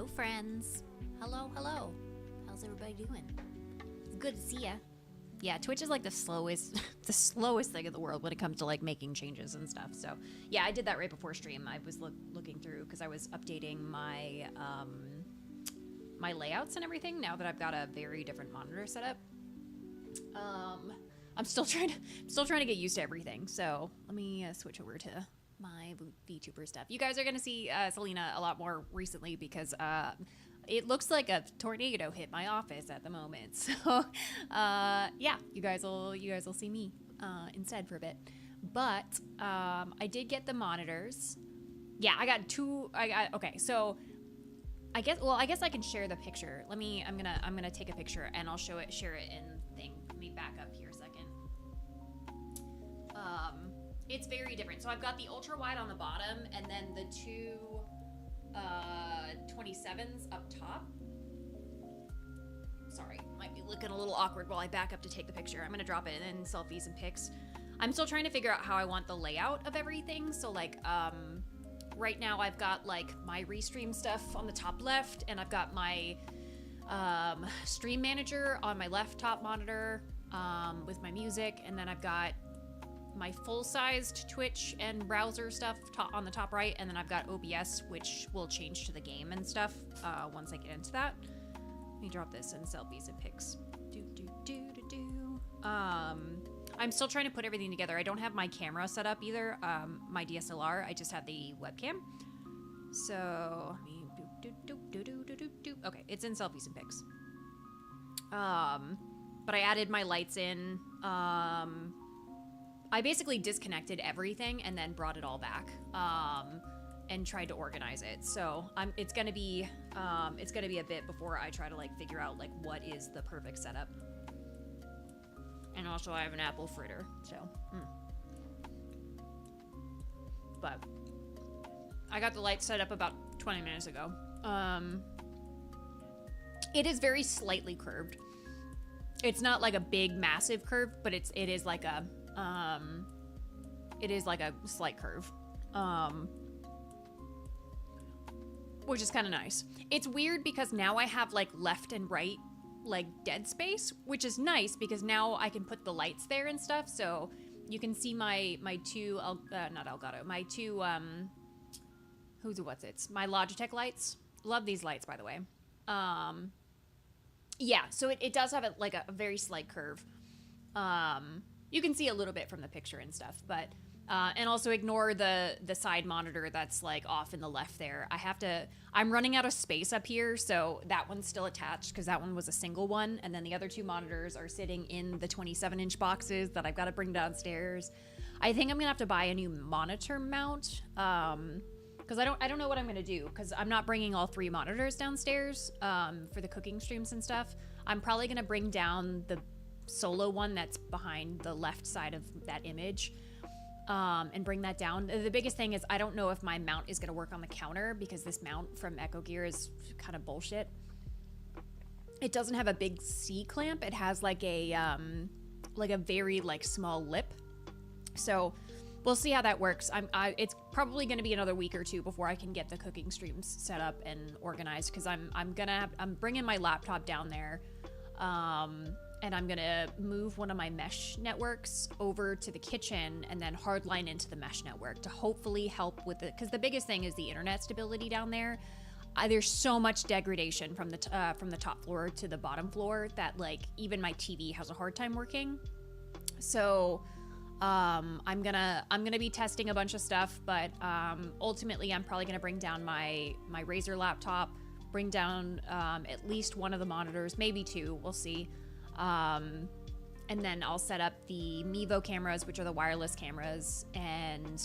Hello, friends. Hello, hello. How's everybody doing? It's good to see ya. Yeah, Twitch is like the slowest, the slowest thing in the world when it comes to like making changes and stuff. So yeah, I did that right before stream. I was looking through because I was updating my my layouts and everything. Now that I've got a very different monitor setup, I'm still trying to get used to everything. So let me switch over to my VTuber stuff. You guys are gonna see Selena a lot more recently because it looks like a tornado hit my office at the moment. So yeah, you guys will see me instead for a bit. But I did get the monitors. Yeah, I got two. Okay, so I guess I can share the picture. I'm gonna take a picture and I'll share it in thing. Let me back up here a second. It's very different. So I've got the ultra wide on the bottom and then the two 27s up top. Sorry, might be looking a little awkward while I back up to take the picture. I'm gonna drop it in selfies and pics. I'm still trying to figure out how I want the layout of everything. So like, right now I've got like my restream stuff on the top left and I've got my stream manager on my left top monitor with my music, and then I've got my full-sized Twitch and browser stuff on the top right, and then I've got OBS, which will change to the game and stuff once I get into that. Let me drop this in selfies and pics. I'm still trying to put everything together. I don't have my camera set up either, my DSLR. I just have the webcam. So, okay, it's in selfies and pics. But I added my lights in. I basically disconnected everything and then brought it all back and tried to organize it. So it's gonna be a bit before I try to like figure out like what is the perfect setup. And also I have an apple fritter, so. But I got the lights set up about 20 minutes ago. It is very slightly curved. It's not like a big massive curve, but it is like a slight curve, which is kind of nice. It's weird because now I have like left and right like dead space, which is nice because now I can put the lights there and stuff. So you can see my two not Elgato, my two my Logitech lights. Love these lights, by the way. Yeah, so it does have like a very slight curve. You can see a little bit from the picture and stuff, but and also ignore the side monitor that's like off in the left there. I'm running out of space up here, so that one's still attached because that one was a single one, and then the other two monitors are sitting in the 27-inch boxes that I've got to bring downstairs. I think I'm gonna have to buy a new monitor mount because I don't know what I'm gonna do because I'm not bringing all three monitors downstairs for the cooking streams and stuff. I'm probably gonna bring down the solo one that's behind the left side of that image and bring that down. The biggest thing is I don't know if my mount is going to work on the counter because this mount from Echo Gear is kind of bullshit. It doesn't have a big C clamp. It has like a very like small lip. So we'll see how that works. It's probably going to be another week or two before I can get the cooking streams set up and organized because I'm bringing my laptop down there. And I'm gonna move one of my mesh networks over to the kitchen and then hardline into the mesh network to hopefully help with it. Because the biggest thing is the internet stability down there. There's so much degradation from the top floor to the bottom floor that like even my TV has a hard time working. So I'm gonna be testing a bunch of stuff, but ultimately I'm probably gonna bring down my Razer laptop, bring down at least one of the monitors, maybe two. We'll see. And then I'll set up the Mevo cameras, which are the wireless cameras, and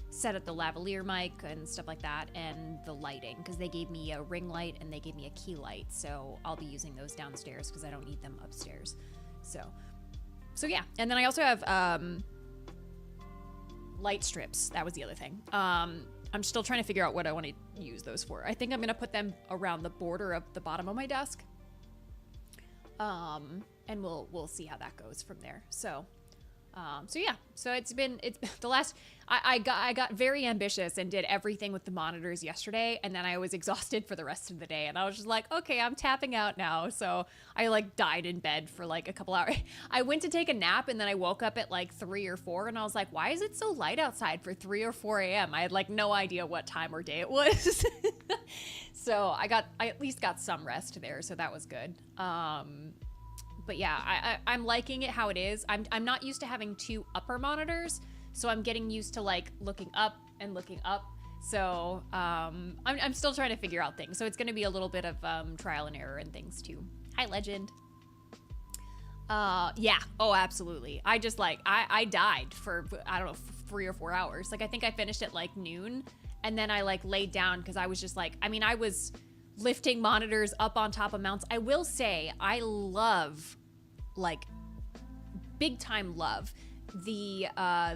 set up the lavalier mic and stuff like that, and the lighting, because they gave me a ring light and they gave me a key light, so I'll be using those downstairs because I don't need them upstairs. So yeah, and then I also have light strips. That was the other thing. I'm still trying to figure out what I want to use those for. I think I'm gonna put them around the border of the bottom of my desk. And we'll see how that goes from there. So So yeah, so it's the last. I got very ambitious and did everything with the monitors yesterday, and then I was exhausted for the rest of the day, and I was just like, okay, I'm tapping out now. So I like died in bed for like a couple hours. I went to take a nap, and then I woke up at like 3 or 4, and I was like, why is it so light outside for 3 or 4 a.m.? I had like no idea what time or day it was. So I at least got some rest there, so that was good. But yeah, I'm liking it how it is. I'm not used to having 2 upper monitors, so I'm getting used to like looking up and looking up. So I'm still trying to figure out things. So it's going to be a little bit of trial and error and things too. Hi, Legend. Yeah. Oh, absolutely. I just like I died for I don't know 3 or 4 hours. Like I think I finished at like noon, and then I like laid down because I was just like I was lifting monitors up on top of mounts. I will say I love, like, big time love the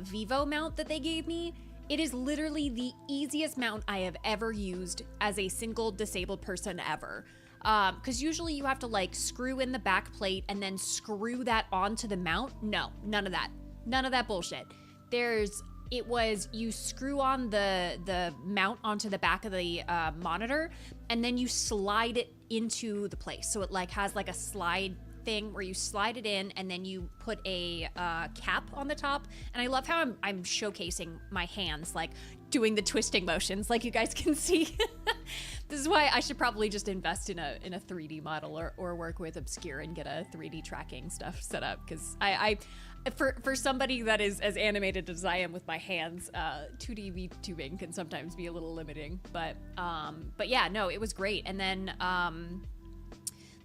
Vivo mount that they gave me. It is literally the easiest mount I have ever used as a single disabled person ever. Because usually you have to like screw in the back plate and then screw that onto the mount. No, none of that. None of that bullshit. You screw on the mount onto the back of the monitor, and then you slide it into the place. So it like has like a slide thing where you slide it in, and then you put a cap on the top. And I love how I'm showcasing my hands, like doing the twisting motions, like you guys can see. This is why I should probably just invest in a 3D model or work with Obscure and get a 3D tracking stuff set up, because for somebody that is as animated as I am with my hands, 2D VTubing can sometimes be a little limiting. But yeah, no, it was great. And then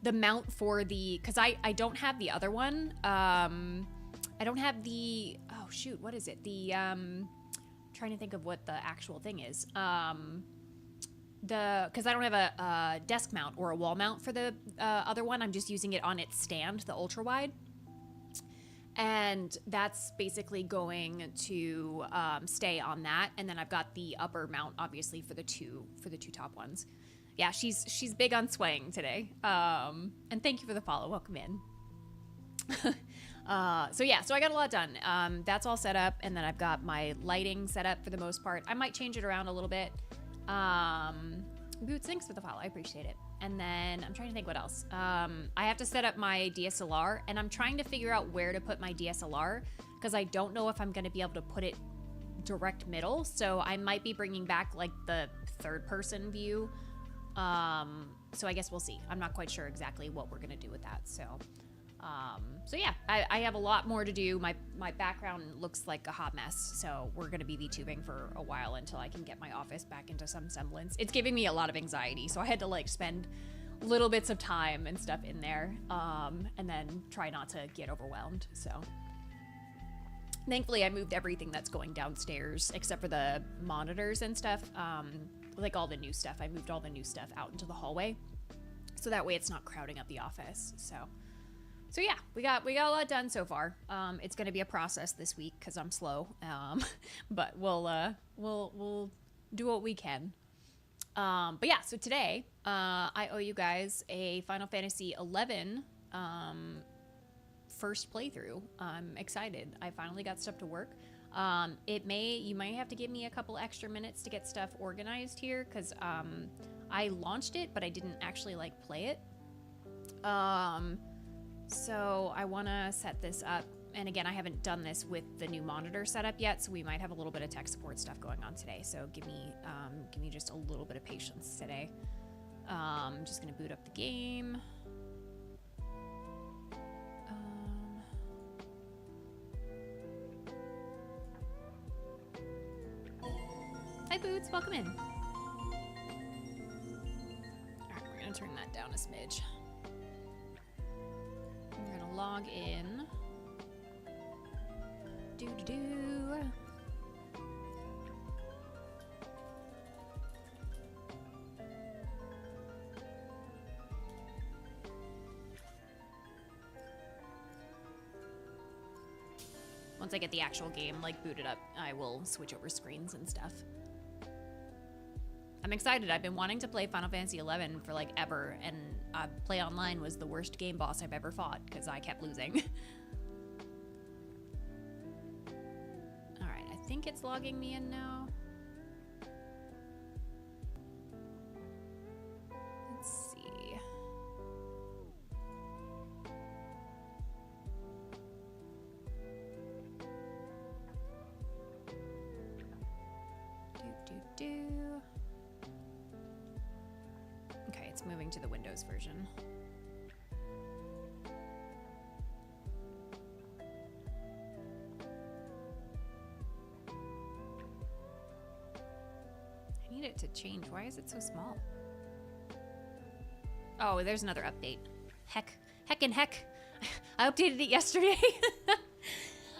the mount for because I don't have the other one. I don't have the, oh shoot, what is it? The trying to think of what the actual thing is. Because I don't have a desk mount or a wall mount for the other one. I'm just using it on its stand, the ultra wide. And that's basically going to stay on that. And then I've got the upper mount, obviously, for the two top ones. Yeah, she's big on swaying today. And thank you for the follow. Welcome in. So I got a lot done. That's all set up, and then I've got my lighting set up for the most part. I might change it around a little bit. Boots, thanks for the follow. I appreciate it. And then I'm trying to think what else. I have to set up my DSLR, and I'm trying to figure out where to put my DSLR, because I don't know if I'm going to be able to put it direct middle. So I might be bringing back like the third person view. So I guess we'll see. I'm not quite sure exactly what we're going to do with that. So yeah, I have a lot more to do. My background looks like a hot mess, so we're going to be VTubing for a while until I can get my office back into some semblance. It's giving me a lot of anxiety, so I had to like spend little bits of time and stuff in there, and then try not to get overwhelmed. So thankfully I moved everything that's going downstairs except for the monitors and stuff. Like all the new stuff, I moved all the new stuff out into the hallway, so that way it's not crowding up the office. So yeah, we got a lot done so far. It's going to be a process this week because I'm slow, but we'll do what we can. But yeah, so today I owe you guys a Final Fantasy XI first playthrough. I'm excited. I finally got stuff to work. You might have to give me a couple extra minutes to get stuff organized here, because I launched it, but I didn't actually like play it. So I want to set this up, and again, I haven't done this with the new monitor setup yet, so we might have a little bit of tech support stuff going on today. So give me just a little bit of patience today. I'm just gonna boot up the game. Hi Boots, welcome in. Alright, we're gonna turn that down a smidge. We're gonna log in. Once I get the actual game like booted up, I will switch over screens and stuff. I'm excited. I've been wanting to play Final Fantasy XI for like ever, and Play Online was the worst game boss I've ever fought because I kept losing. think it's logging me in now. Let's see. Okay, it's moving to the Windows version. I need it to change. Why is it so small? Oh, there's another update. Heck. I updated it yesterday.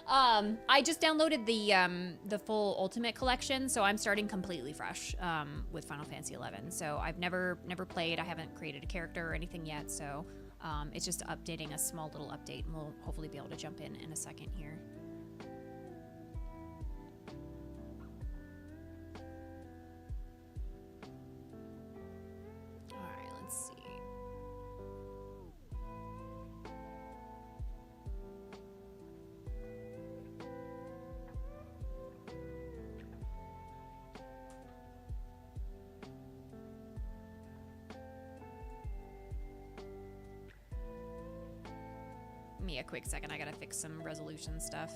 I just downloaded the full Ultimate Collection, so I'm starting completely fresh with Final Fantasy XI. So I've never played. I haven't created a character or anything yet. So it's just updating a small little update, and we'll hopefully be able to jump in a second here. All right, let's see. Give me a quick second. I gotta fix some resolution stuff.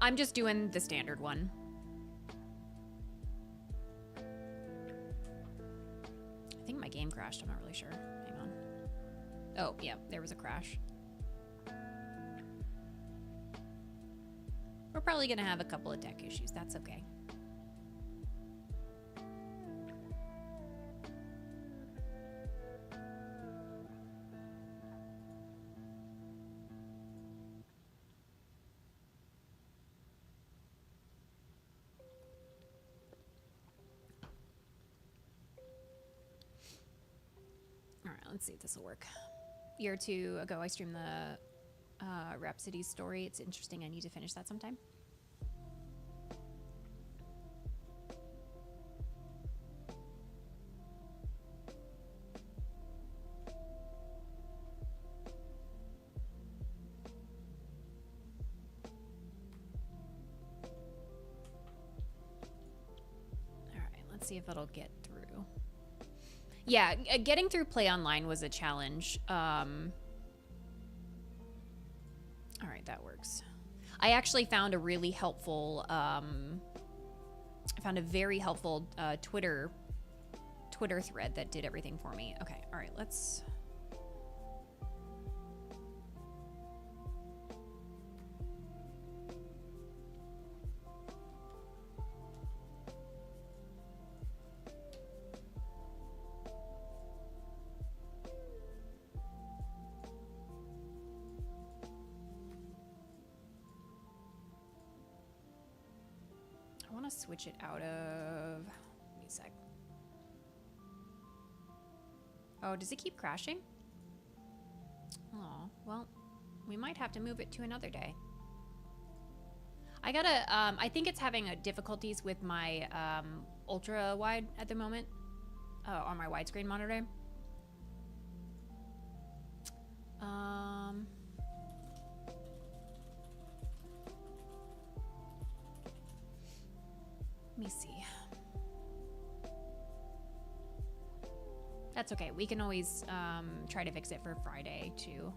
I'm just doing the standard one. I think my game crashed. I'm not really sure. Hang on. Oh, yeah, there was a crash. We're probably gonna have a couple of tech issues. That's okay. All right, let's see if this will work. A year or two ago, I streamed the Rhapsody story. It's interesting. I need to finish that sometime. All right, let's see if it'll get through. Yeah, getting through Play Online was a challenge. All right, that works. I actually found a really helpful, I found a very helpful Twitter thread that did everything for me. Okay, all right, let's... switch it out of... Give me a sec. Oh, does it keep crashing? Oh, well, we might have to move it to another day. I gotta, I think it's having difficulties with my ultra wide at the moment on my widescreen monitor. Let me see. That's okay. We can always try to fix it for Friday too.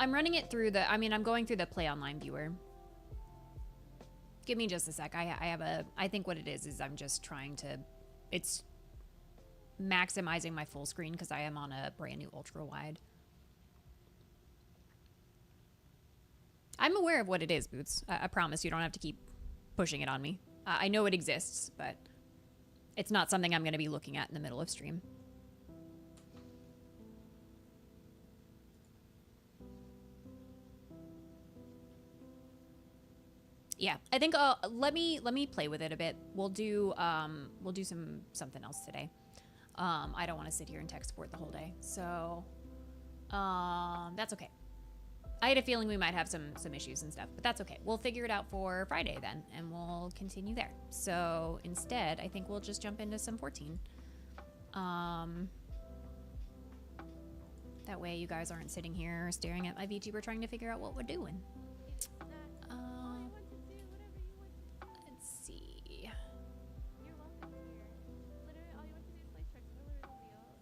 I'm running it through the, I'm going through the Play Online viewer. Give me just a sec. I think what it is I'm just trying to, it's maximizing my full screen because I am on a brand new ultra wide. I'm aware of what it is, Boots. I promise you don't have to keep pushing it on me. I know it exists, but it's not something I'm going to be looking at in the middle of stream. Yeah, I think let me play with it a bit. We'll do something else today. I don't want to sit here and tech support the whole day, so that's okay. I had a feeling we might have some issues and stuff, but that's okay. We'll figure it out for Friday then, and we'll continue there. So instead, I think we'll just jump into some 14. That way you guys aren't sitting here staring at my VTuber trying to figure out what we're doing. Let's see.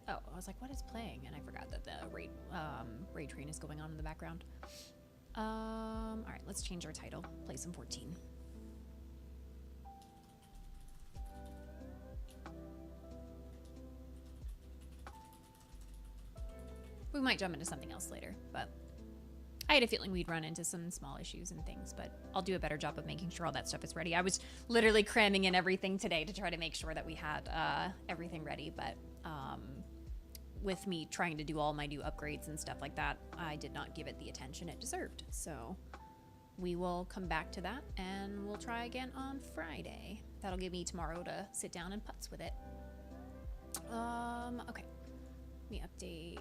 Oh, I was like, what is playing? And I forgot that the raid train is going on in the background. All right, let's change our title. Play some 14. We might jump into something else later, but I had a feeling we'd run into some small issues and things, but I'll do a better job of making sure all that stuff is ready. I was literally cramming in everything today to try to make sure that we had everything ready, but with me trying to do all my new upgrades and stuff like that, I did not give it the attention it deserved. So we will come back to that and we'll try again on Friday. That'll give me tomorrow to sit down and putz with it. Okay. Let me update.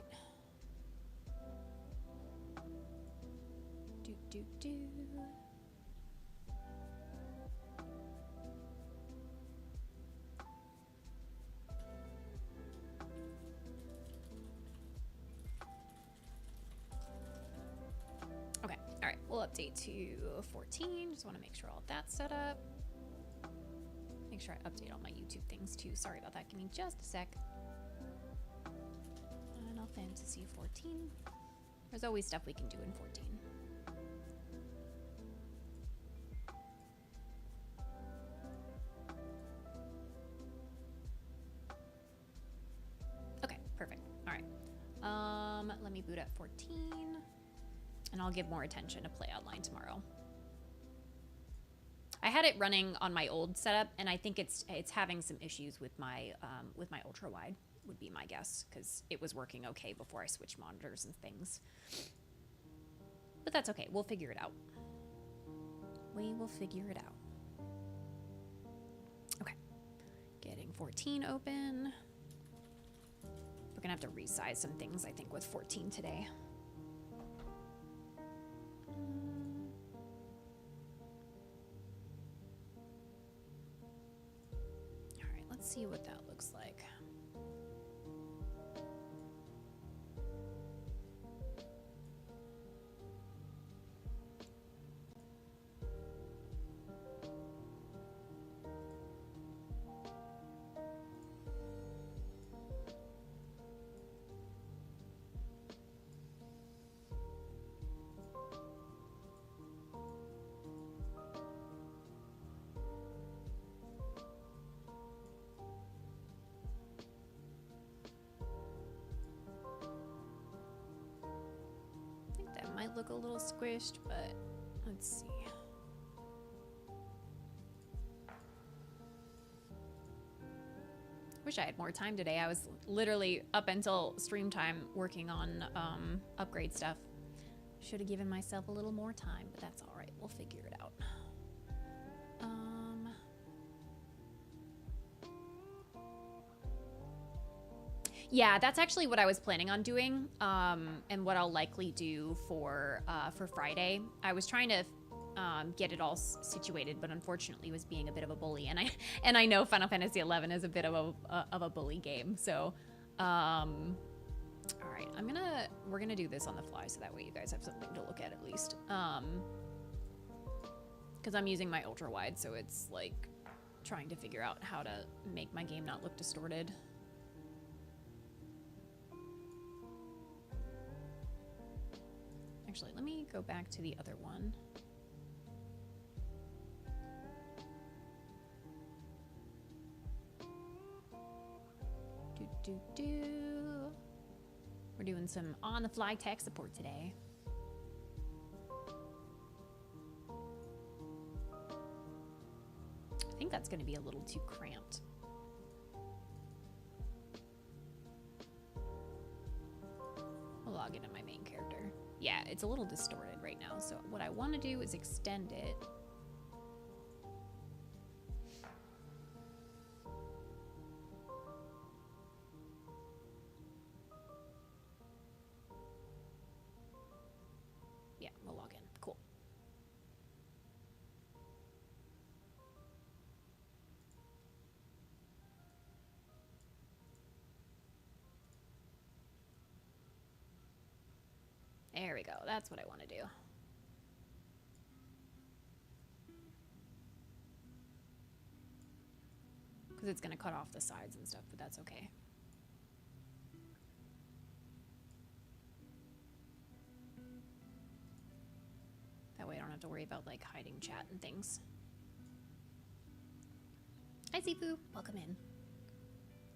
Okay, all right, we'll update to 14. Just want to make sure all that's set up. Make sure I update all my YouTube things too. Sorry about that. Give me just a sec. Final Fantasy 14. There's always stuff we can do in 14. Okay, perfect. All right. Let me boot up 14, and I'll give more attention to Play Online tomorrow. I had it running on my old setup, and I think it's having some issues with my ultra wide. Would be my guess, because it was working okay before I switched monitors and things. But that's okay. We'll figure it out. We will figure it out. Okay. Getting 14 open. We're going to have to resize some things, I think, with 14 today. All right, let's see what that looks like. Might look a little squished, but let's see. Wish I had more time today. I was literally up until stream time working on upgrade stuff. Should have given myself a little more time, but that's all right. We'll figure it out. Yeah, that's actually what I was planning on doing, and what I'll likely do for Friday. I was trying to get it all situated, but unfortunately was being a bit of a bully, and I know Final Fantasy XI is a bit of a bully game. So, all right, we're gonna do this on the fly, so that way you guys have something to look at least. Because I'm using my ultra wide, so it's like trying to figure out how to make my game not look distorted. Actually, let me go back to the other one. We're doing some on-the-fly tech support today. I think that's going to be a little too cramped. I'll log into my main character. Yeah, it's a little distorted right now, so what I want to do is extend it There we go. That's what I want to do. Because it's going to cut off the sides and stuff, but that's okay. That way I don't have to worry about like hiding chat and things. Hi, Sifu. Welcome in.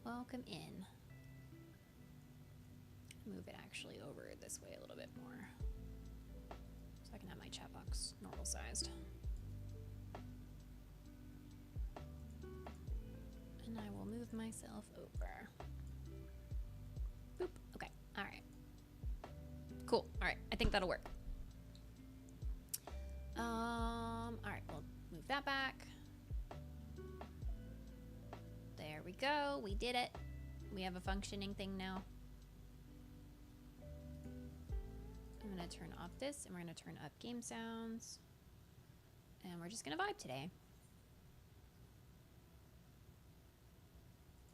Welcome in. Move it actually over this way a little bit more so I can have my chat box normal sized. And I will move myself over. Boop. Okay. All right. Cool. All right. I think that'll work. All right. We'll move that back. There we go. We did it. We have a functioning thing now. I'm going to turn off this, and we're going to turn up game sounds. And we're just going to vibe today.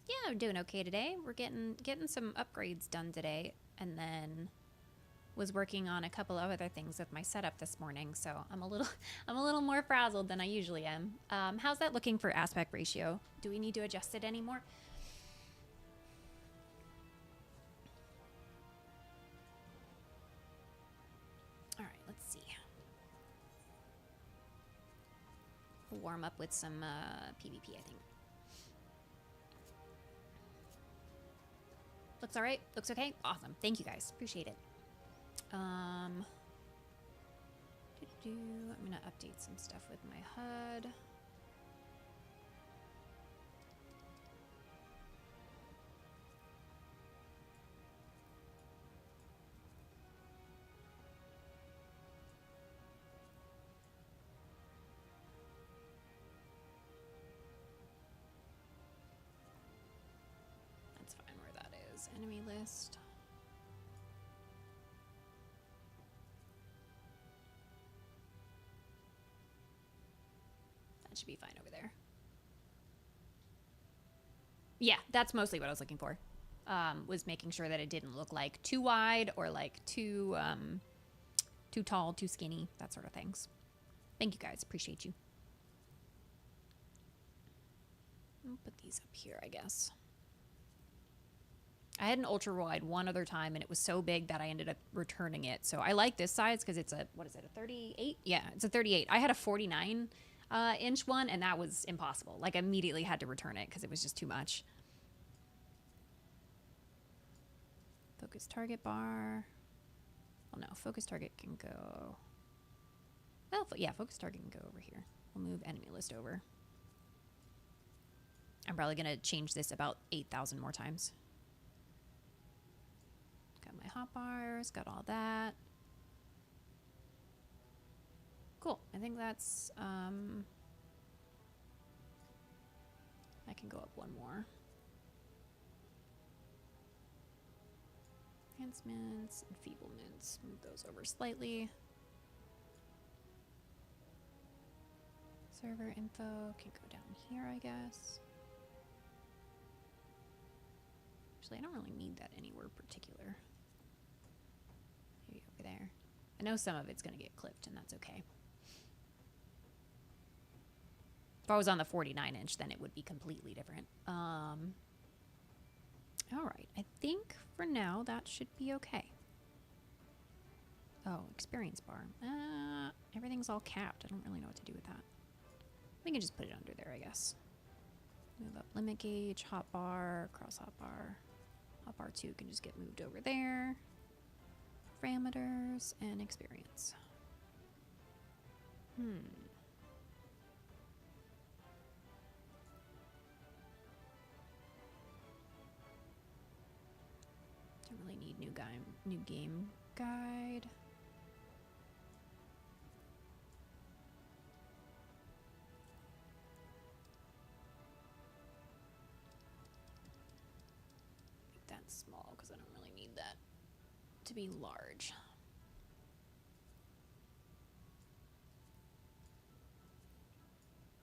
Yeah, I'm doing okay today. We're getting some upgrades done today, and then was working on a couple of other things with my setup this morning, so I'm a little more frazzled than I usually am. How's that looking for aspect ratio? Do we need to adjust it anymore? All right, let's see. We'll warm up with some PvP, I think. Looks all right? Looks okay? Awesome. Thank you guys. Appreciate it. I'm gonna update some stuff with my HUD. That's fine where that is. Enemy list. Should be fine over there. Yeah, that's mostly what I was looking for. Was making sure that it didn't look like too wide or like too tall, too skinny, that sort of things. Thank you guys, appreciate you. I'll put these up here, I guess. I had an ultra wide one other time and it was so big that I ended up returning it. So I like this size because it's a, what is it, a 38? Yeah, it's a 38. I had a 49 inch one, and that was impossible. Like, I immediately had to return it because it was just too much. Focus target bar. Well, no, focus target can go. Well, yeah, focus target can go over here. We'll move enemy list over. I'm probably going to change this about 8,000 more times. Got my hotbars, got all that. Cool. I think that's, I can go up one more. Enhancements, enfeeblements. Move those over slightly. Server info can go down here, I guess. Actually, I don't really need that anywhere particular. Maybe over there. I know some of it's going to get clipped, and that's okay. If I was on the 49 inch, then it would be completely different. All right, I think for now that should be okay. Oh, experience bar. Everything's all capped. I don't really know what to do with that. We can just put it under there, I guess. Move up limit gauge, hotbar, cross hotbar. Hotbar 2 can just get moved over there. Parameters and experience. Don't really need new game guide. Make that small because I don't really need that to be large.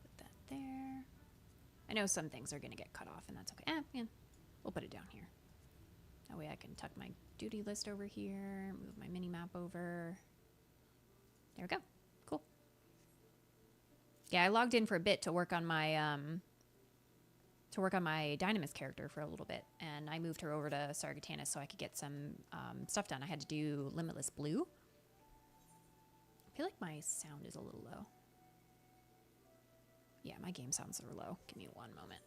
Put that there. I know some things are going to get cut off, and that's okay. Yeah, we'll put it down here. That way I can tuck my duty list over here, move my mini map over. There we go. Cool. Yeah, I logged in for a bit to work on my Dynamis character for a little bit, and I moved her over to Sargatanas so I could get some stuff done. I had to do Limitless Blue. I feel like my sound is a little low. Yeah, my game sounds are low. Give me one moment.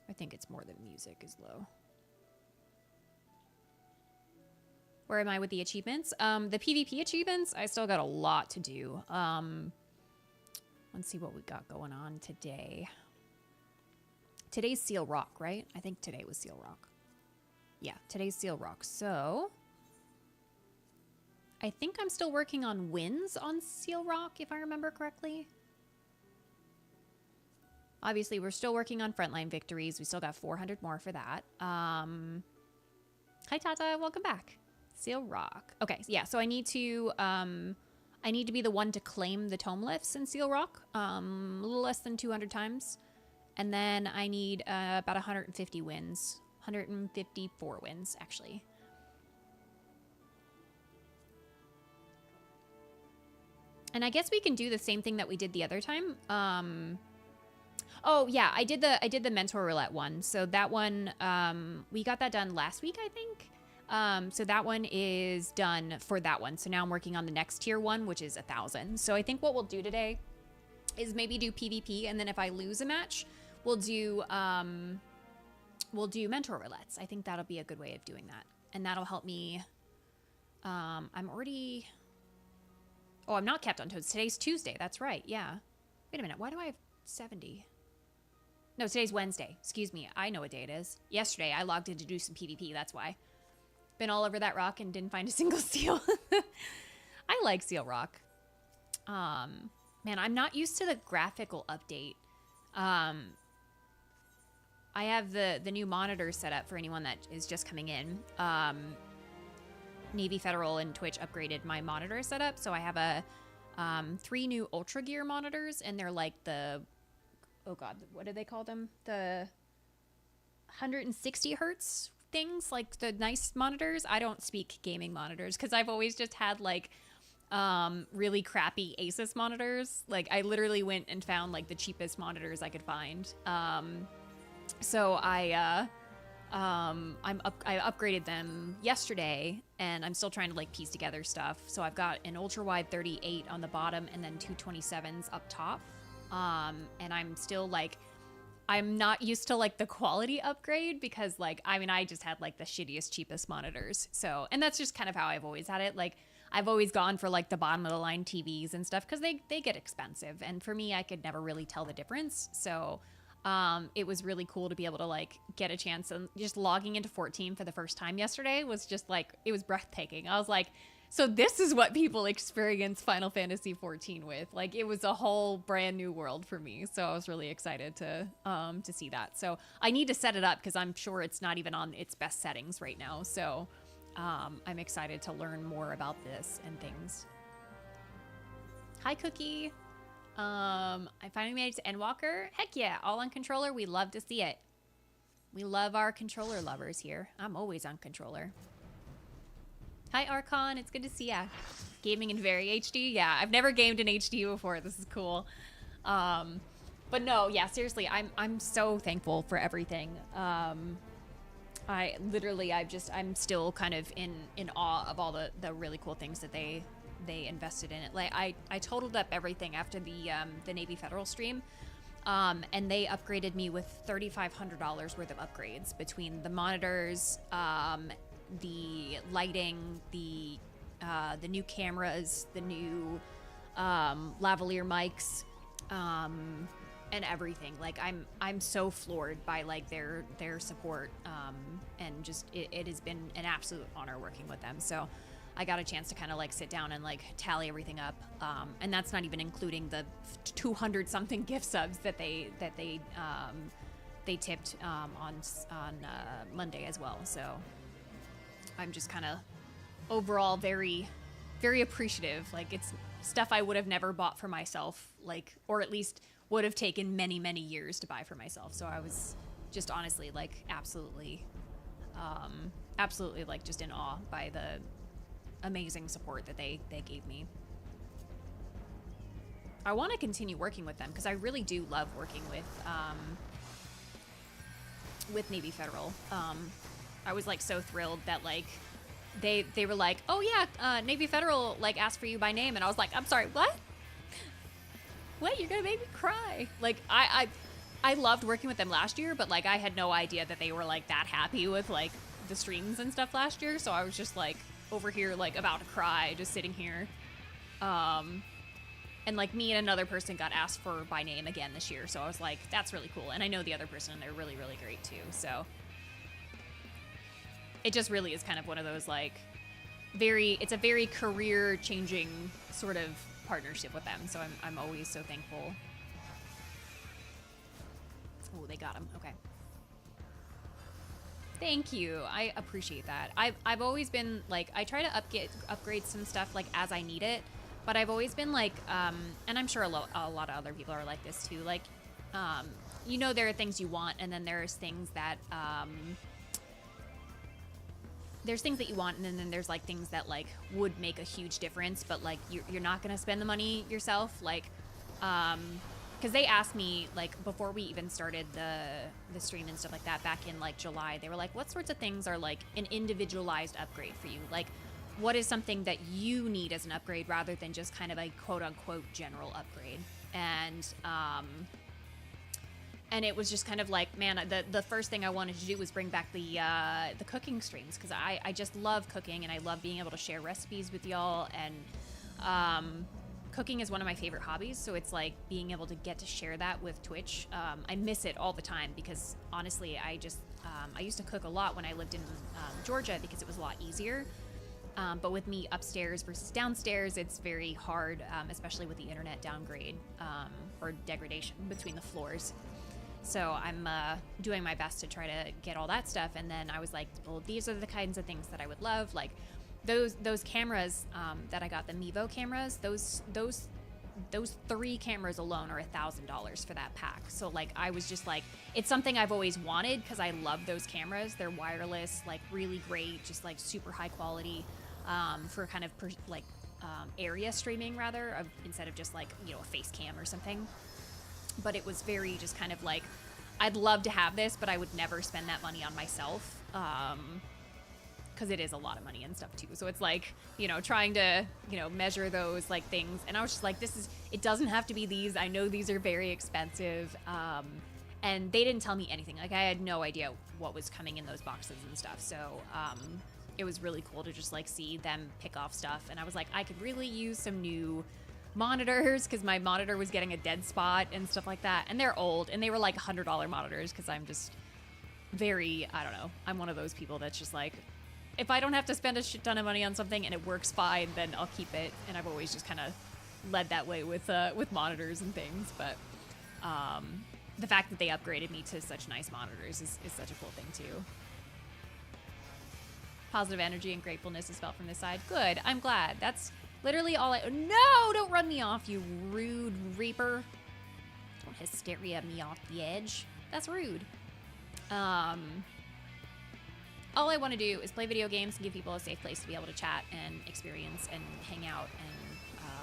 I think it's more the music is low. Where am I with the achievements? The PvP achievements, I still got a lot to do. Let's see what we got going on today. Today's Seal Rock, right? I think today was Seal Rock. Yeah, today's Seal Rock. So I think I'm still working on wins on Seal Rock, if I remember correctly. Obviously, we're still working on frontline victories. We still got 400 more for that. Hi, Tata. Welcome back. Seal Rock. Okay, yeah, so I need to be the one to claim the tome lifts in Seal Rock, a little less than 200 times. And then I need about 150 wins. 154 wins, actually. And I guess we can do the same thing that we did the other time. Oh yeah, I did the mentor roulette one. So that one, we got that done last week, I think. So that one is done for that one. So now I'm working on the next tier one, which is 1,000. So I think what we'll do today is maybe do PvP, and then if I lose a match, we'll do mentor roulettes. I think that'll be a good way of doing that, and that'll help me. I'm already. Oh, I'm not kept on toes. Today's Tuesday. That's right. Yeah. Wait a minute. Why do I have 70? No, today's Wednesday. Excuse me. I know what day it is. Yesterday, I logged in to do some PvP. That's why. Been all over that rock and didn't find a single seal. I like Seal Rock. Man, I'm not used to the graphical update. I have the new monitor set up for anyone that is just coming in. Navy Federal and Twitch upgraded my monitor setup, so I have a 3 new Ultra Gear monitors, and they're like the, oh god, what do they call them? The 160 hertz things, like the nice monitors. I don't speak gaming monitors because I've always just had like really crappy Asus monitors. Like I literally went and found like the cheapest monitors I could find. So I upgraded them yesterday, and I'm still trying to like piece together stuff. So I've got an ultra wide 38 on the bottom and then 227s up top. And I'm still like, I'm not used to like the quality upgrade because like, I mean, I just had like the shittiest, cheapest monitors. So, and that's just kind of how I've always had it. Like I've always gone for like the bottom of the line TVs and stuff because they get expensive. And for me, I could never really tell the difference. So it was really cool to be able to like get a chance, and just logging into 14 for the first time yesterday was just like, it was breathtaking. I was like, so this is what people experience Final Fantasy 14 with. Like it was a whole brand new world for me. So I was really excited to see that. So I need to set it up because I'm sure it's not even on its best settings right now. So I'm excited to learn more about this and things. Hi, Cookie. I finally made it to Endwalker. Heck yeah, all on controller. We love to see it. We love our controller lovers here. I'm always on controller. Hi, Archon. It's good to see ya. Gaming in very HD. Yeah, I've never gamed in HD before. This is cool. But no, yeah, seriously, I'm so thankful for everything. I'm still kind of in awe of all the really cool things that they invested in it. Like I totaled up everything after the Navy Federal stream, and they upgraded me with $3,500 worth of upgrades between the monitors, the lighting, the new cameras, the new lavalier mics, and everything. Like I'm so floored by like their support, and just it has been an absolute honor working with them. So I got a chance to kind of like sit down and like tally everything up, and that's not even including the 200 something gift subs that they tipped on Monday as well. So I'm just kind of overall very, very appreciative. Like it's stuff I would have never bought for myself, like, or at least would have taken many, many years to buy for myself. So I was just honestly, like, absolutely, absolutely, like, just in awe by the amazing support that they gave me. I want to continue working with them because I really do love working with Navy Federal. I was like so thrilled that like they were like, oh yeah, Navy Federal like asked for you by name, and I was like, I'm sorry, what? What? You're gonna make me cry. Like I loved working with them last year, but like I had no idea that they were like that happy with like the streams and stuff last year. So I was just like over here like about to cry, just sitting here. And like me and another person got asked for by name again this year. So I was like, that's really cool. And I know the other person and they're really, really great too. So it just really is kind of one of those like it's a very career changing sort of partnership with them. So I'm always so thankful. Oh, they got him. Okay. Thank you. I appreciate that. I've always been like, I try to upgrade some stuff like as I need it. But I've always been like, and I'm sure a lot of other people are like this too. Like, you know, there are things you want, and then there's things that you want, and then there's like things that like would make a huge difference, but like you're not gonna spend the money yourself. Like, because they asked me like before we even started the stream and stuff like that back in like July, they were like, what sorts of things are like an individualized upgrade for you? Like, what is something that you need as an upgrade rather than just kind of a quote-unquote general upgrade? And it was just kind of like, man, the first thing I wanted to do was bring back the cooking streams, because I just love cooking and I love being able to share recipes with y'all, and cooking is one of my favorite hobbies, so it's like being able to get to share that with Twitch. I miss it all the time because honestly, I used to cook a lot when I lived in Georgia because it was a lot easier. But with me upstairs versus downstairs, it's very hard, especially with the internet downgrade or degradation between the floors. So I'm doing my best to try to get all that stuff. And then I was like, well, these are the kinds of things that I would love. Like those cameras that I got, the Mevo cameras, those 3 cameras alone are $1,000 for that pack. So like I was just like, it's something I've always wanted because I love those cameras. They're wireless, like really great, just like super high quality. For kind of area streaming rather, instead of just like, you know, a face cam or something. But it was very just kind of like, I'd love to have this, but I would never spend that money on myself, because it is a lot of money and stuff too. So it's like, you know, trying to, you know, measure those like things. And I was just like, it doesn't have to be these. I know these are very expensive. And they didn't tell me anything. Like I had no idea what was coming in those boxes and stuff. So, it was really cool to just like see them pick off stuff. And I was like, I could really use some new monitors because my monitor was getting a dead spot and stuff like that. And they're old and they were like $100 monitors because I'm just very, I don't know. I'm one of those people that's just like, if I don't have to spend a shit ton of money on something and it works fine, then I'll keep it. And I've always just kind of led that way with monitors and things. But the fact that they upgraded me to such nice monitors is such a cool thing too. Positive energy and gratefulness is felt from this side. Good. I'm glad. That's literally all No! Don't run me off, you rude reaper. Don't hysteria me off the edge. That's rude. All I want to do is play video games and give people a safe place to be able to chat and experience and hang out and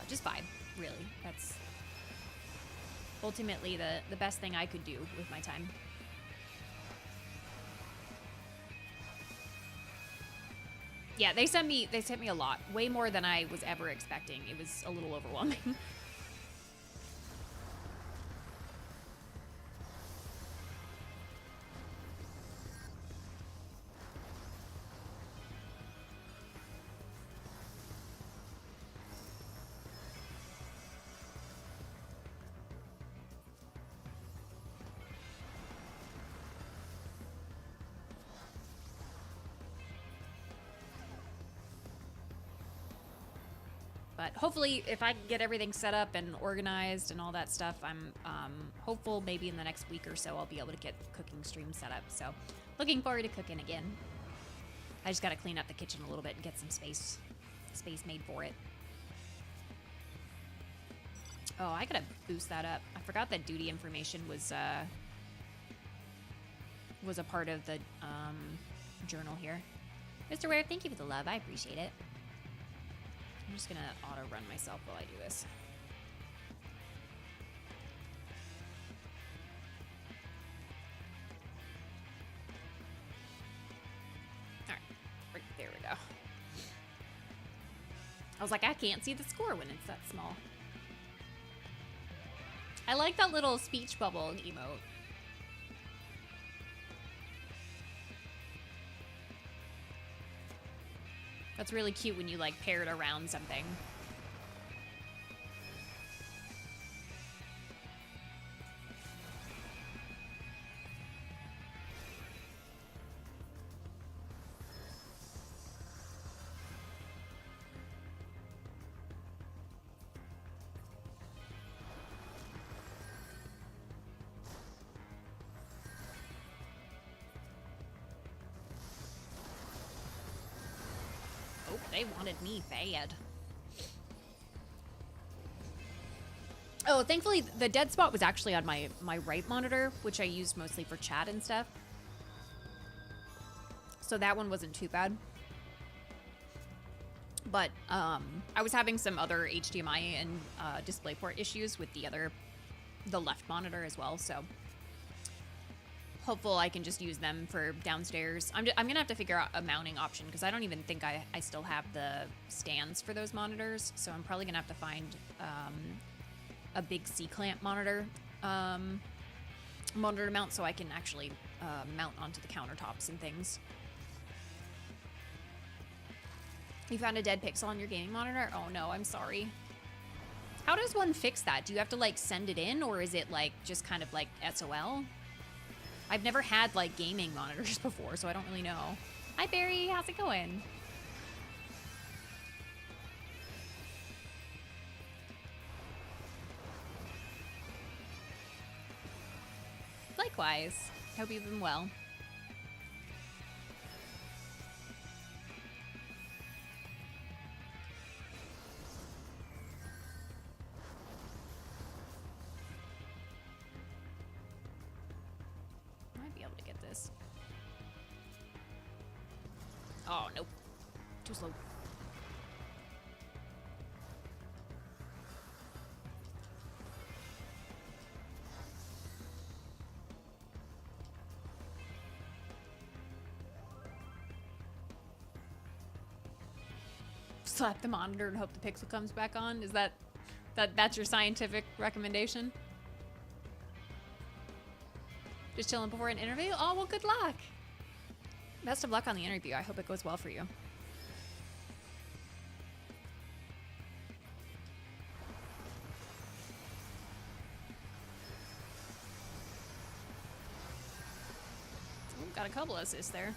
just vibe, really. That's ultimately the best thing I could do with my time. Yeah, they sent me a lot, way more than I was ever expecting. It was a little overwhelming. But hopefully, if I can get everything set up and organized and all that stuff, I'm hopeful maybe in the next week or so I'll be able to get the cooking stream set up. So looking forward to cooking again. I just got to clean up the kitchen a little bit and get some space made for it. Oh, I gotta boost that up. I forgot that duty information was was a part of the journal here. Mr. Ware, thank you for the love. I appreciate it. I'm just gonna auto-run myself while I do this. Alright, right, there we go. I was like, I can't see the score when it's that small. I like that little speech bubble emote. That's really cute when you like pair it around something. They wanted me bad. Oh, thankfully the dead spot was actually on my right monitor, which I used mostly for chat and stuff. So that one wasn't too bad. But I was having some other HDMI and DisplayPort issues with the left monitor as well, so hopeful I can just use them for downstairs. I'm gonna have to figure out a mounting option because I don't even think I still have the stands for those monitors, so I'm probably gonna have to find a big C-clamp monitor to mount so I can actually mount onto the countertops and things. You found a dead pixel on your gaming monitor? Oh no, I'm sorry. How does one fix that? Do you have to like send it in, or is it like just kind of like SOL? I've never had like gaming monitors before, so I don't really know. Hi Barry, how's it going? Likewise. Hope you've been well. Oh, nope. Too slow. Slap the monitor and hope the pixel comes back on? Is that's your scientific recommendation? Just chilling before an interview? Oh, well, good luck. Best of luck on the interview. I hope it goes well for you. Ooh, got a couple assists there.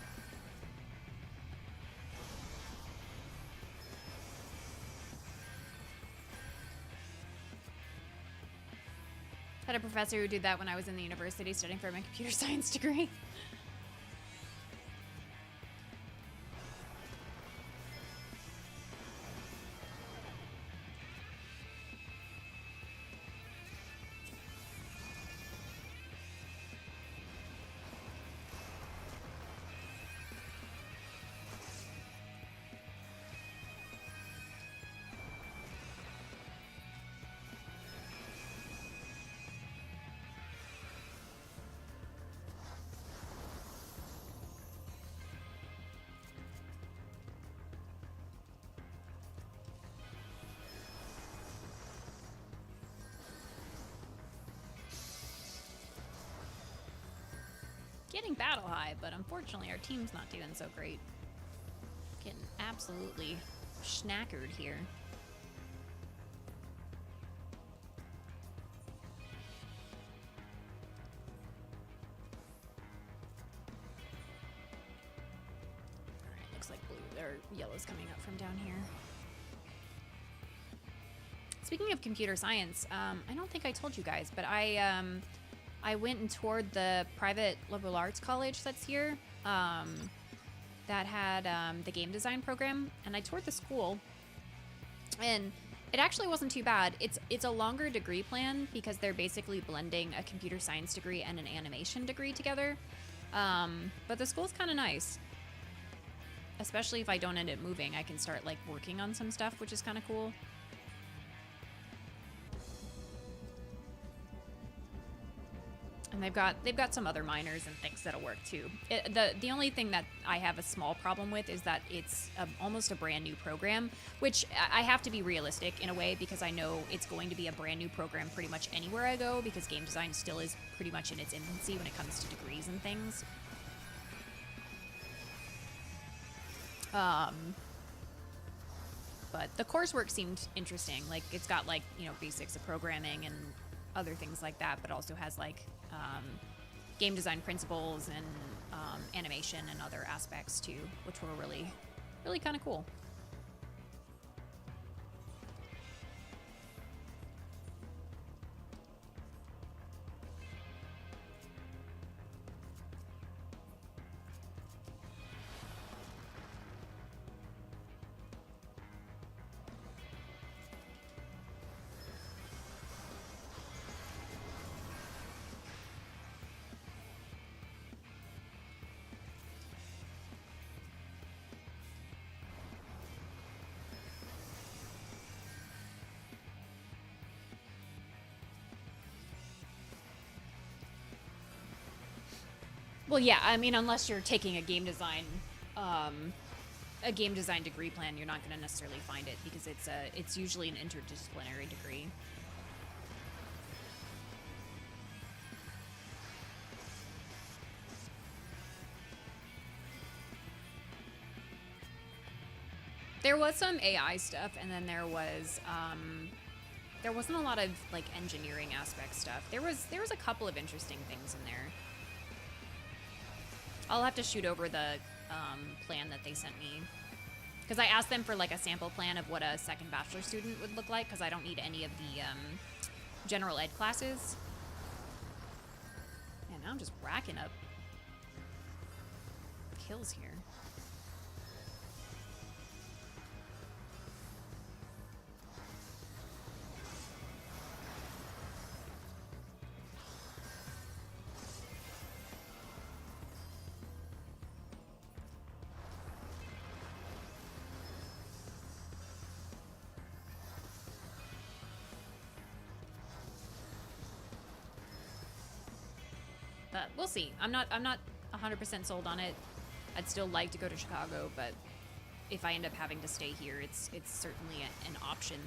Had a professor who did that when I was in the university studying for my computer science degree. Getting battle high, but unfortunately our team's not doing so great. Getting absolutely schnackered here. Alright, looks like blue or yellow's coming up from down here. Speaking of computer science, I don't think I told you guys, but I went and toured the private liberal arts college that's here that had the game design program, and I toured the school, and it actually wasn't too bad. It's a longer degree plan because they're basically blending a computer science degree and an animation degree together. But the school's kind of nice. Especially if I don't end up moving, I can start like working on some stuff, which is kind of cool. And they've got some other minors and things that'll work too. The only thing that I have a small problem with is that it's almost a brand new program, which I have to be realistic in a way because I know it's going to be a brand new program pretty much anywhere I go because game design still is pretty much in its infancy when it comes to degrees and things. But the coursework seemed interesting. Like it's got like, you know, basics of programming and other things like that, but also has like game design principles and animation and other aspects too, which were really, really kind of cool. Well, yeah, I mean, unless you're taking a game design degree plan, you're not going to necessarily find it because it's usually an interdisciplinary degree. There was some AI stuff, and then there wasn't a lot of like engineering aspect stuff. There was a couple of interesting things in there. I'll have to shoot over the plan that they sent me. Because I asked them for like a sample plan of what a second bachelor student would look like, because I don't need any of the general ed classes. And now I'm just racking up kills here. But we'll see. I'm not 100% sold on it. I'd still like to go to Chicago, but if I end up having to stay here, it's certainly an option.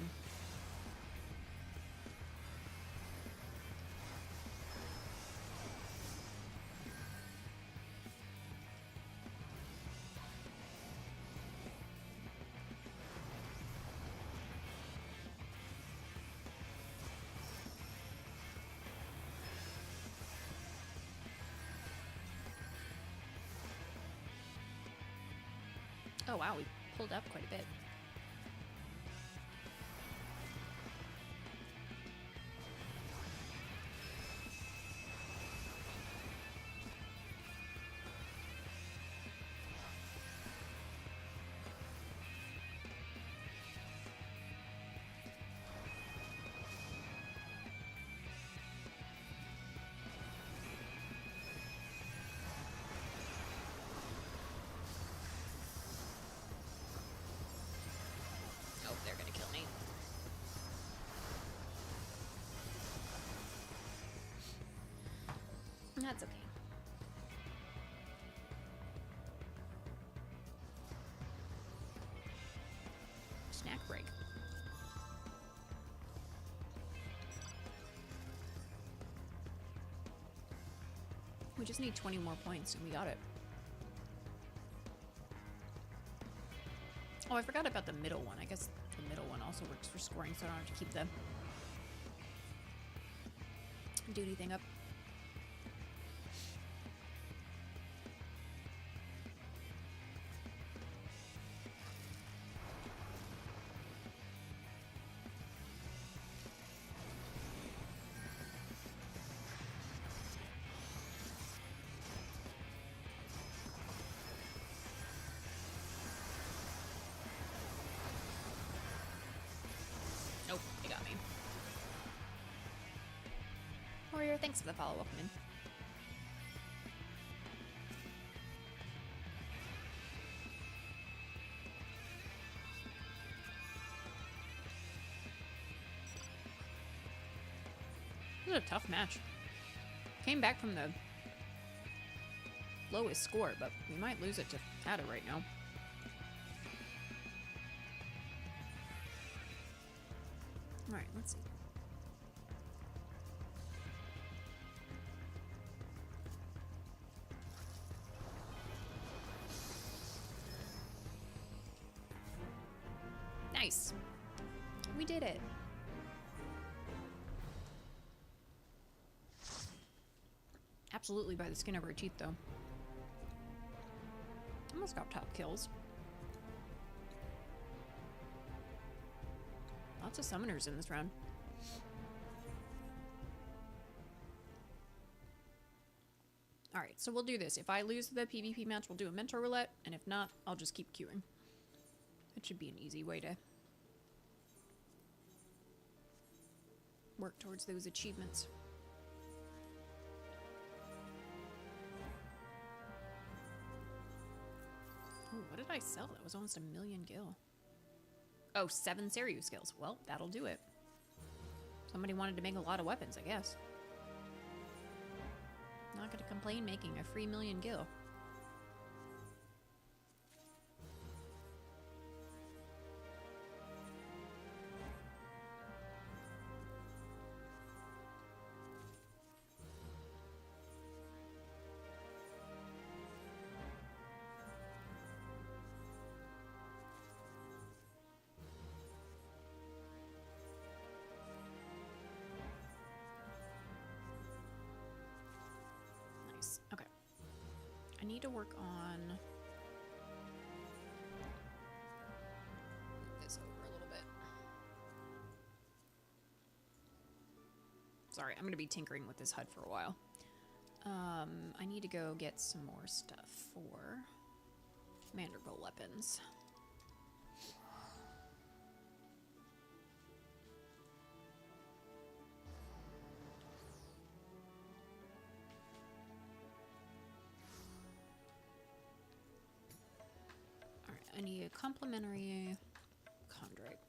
Oh wow, we pulled up quite a bit. They're gonna kill me. That's okay. Snack break. We just need 20 more points and we got it. Oh, I forgot about the middle one. I guess the middle one also works for scoring, so I don't have to keep the duty thing up. Nope, they got me. Warrior, thanks for the follow-up, man. a tough match. Came back from the lowest score, but we might lose it to Kata right now. Alright, let's see. Nice. We did it. Absolutely by the skin of our teeth, though. Almost got top kills. Lots of summoners in this round. Alright, so we'll do this. If I lose the PvP match, we'll do a mentor roulette, and if not, I'll just keep queuing. It should be an easy way to work towards those achievements. Oh, what did I sell? That was almost 1,000,000 gil. Oh, 7 Seiryu skills. Well, that'll do it. Somebody wanted to make a lot of weapons, I guess. Not gonna complain making a free 1,000,000 gil. Okay. I need to work on move this over a little bit. Sorry, I'm going to be tinkering with this HUD for a while. I need to go get some more stuff for Manderville weapons. I need a complimentary chondrite.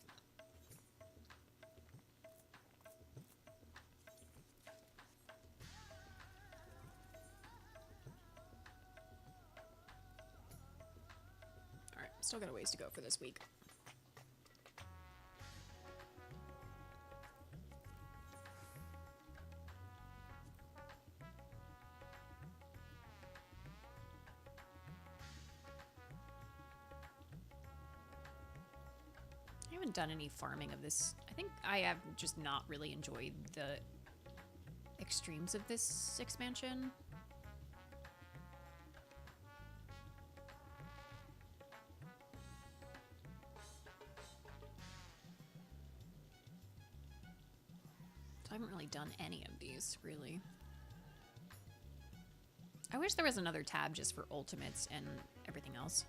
Alright, still got a ways to go for this week. I haven't done any farming of this. I think I have just not really enjoyed the extremes of this expansion. So I haven't really done any of these, really. I wish there was another tab just for ultimates and everything else.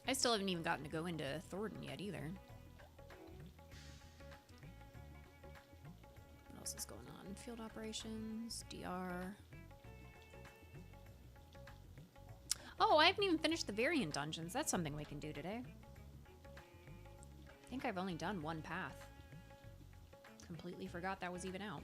I still haven't even gotten to go into Thornton yet either. What else is going on? Field operations, DR. Oh, I haven't even finished the variant dungeons. That's something we can do today. I think I've only done one path. Completely forgot that was even out.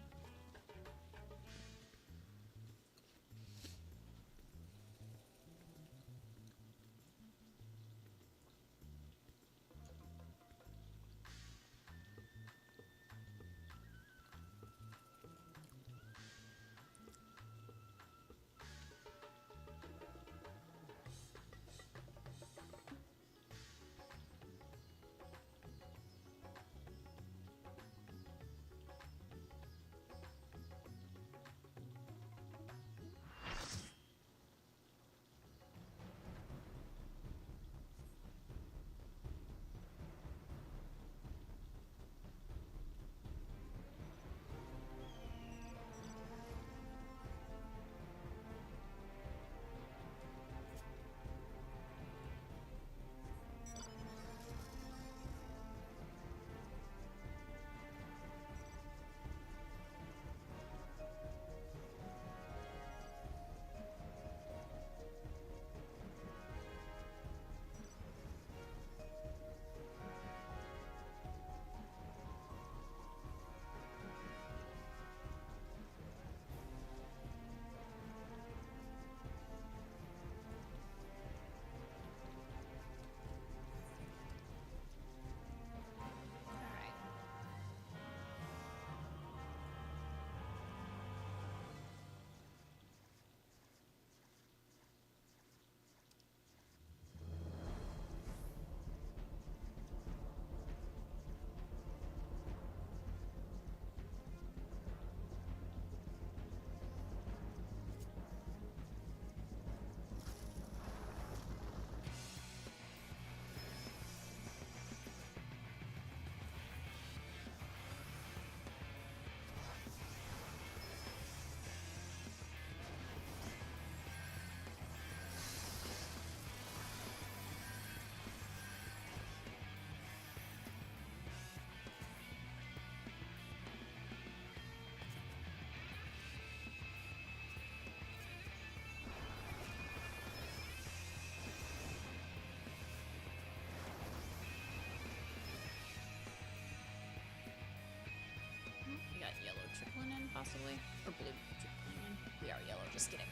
possibly. Or blue. We are yellow, just kidding.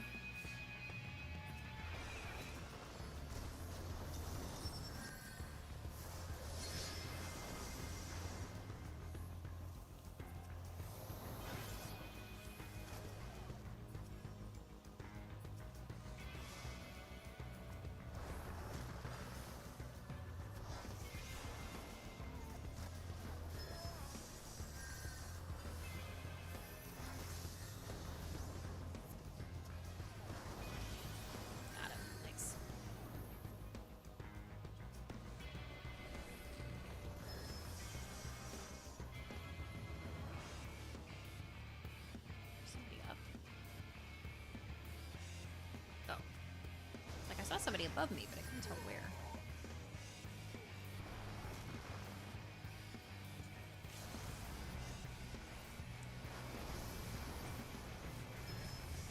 I saw somebody above me, but I couldn't tell where.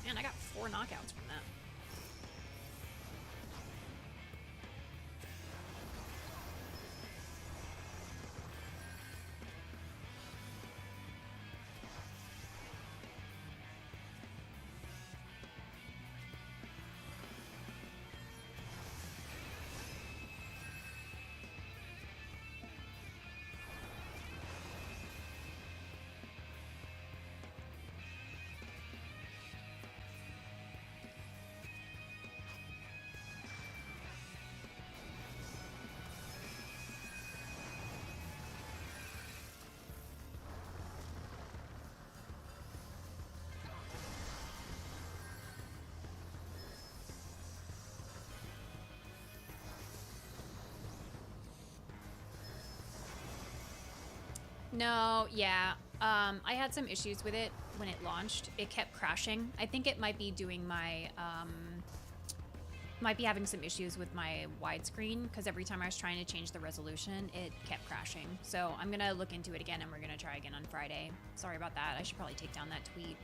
Man, I got 4 knockouts from that. No, yeah. I had some issues with it when it launched. It kept crashing. I think it might be doing my, might be having some issues with my widescreen, because every time I was trying to change the resolution, it kept crashing. So I'm gonna look into it again, and we're gonna try again on Friday. Sorry about that. I should probably take down that tweet.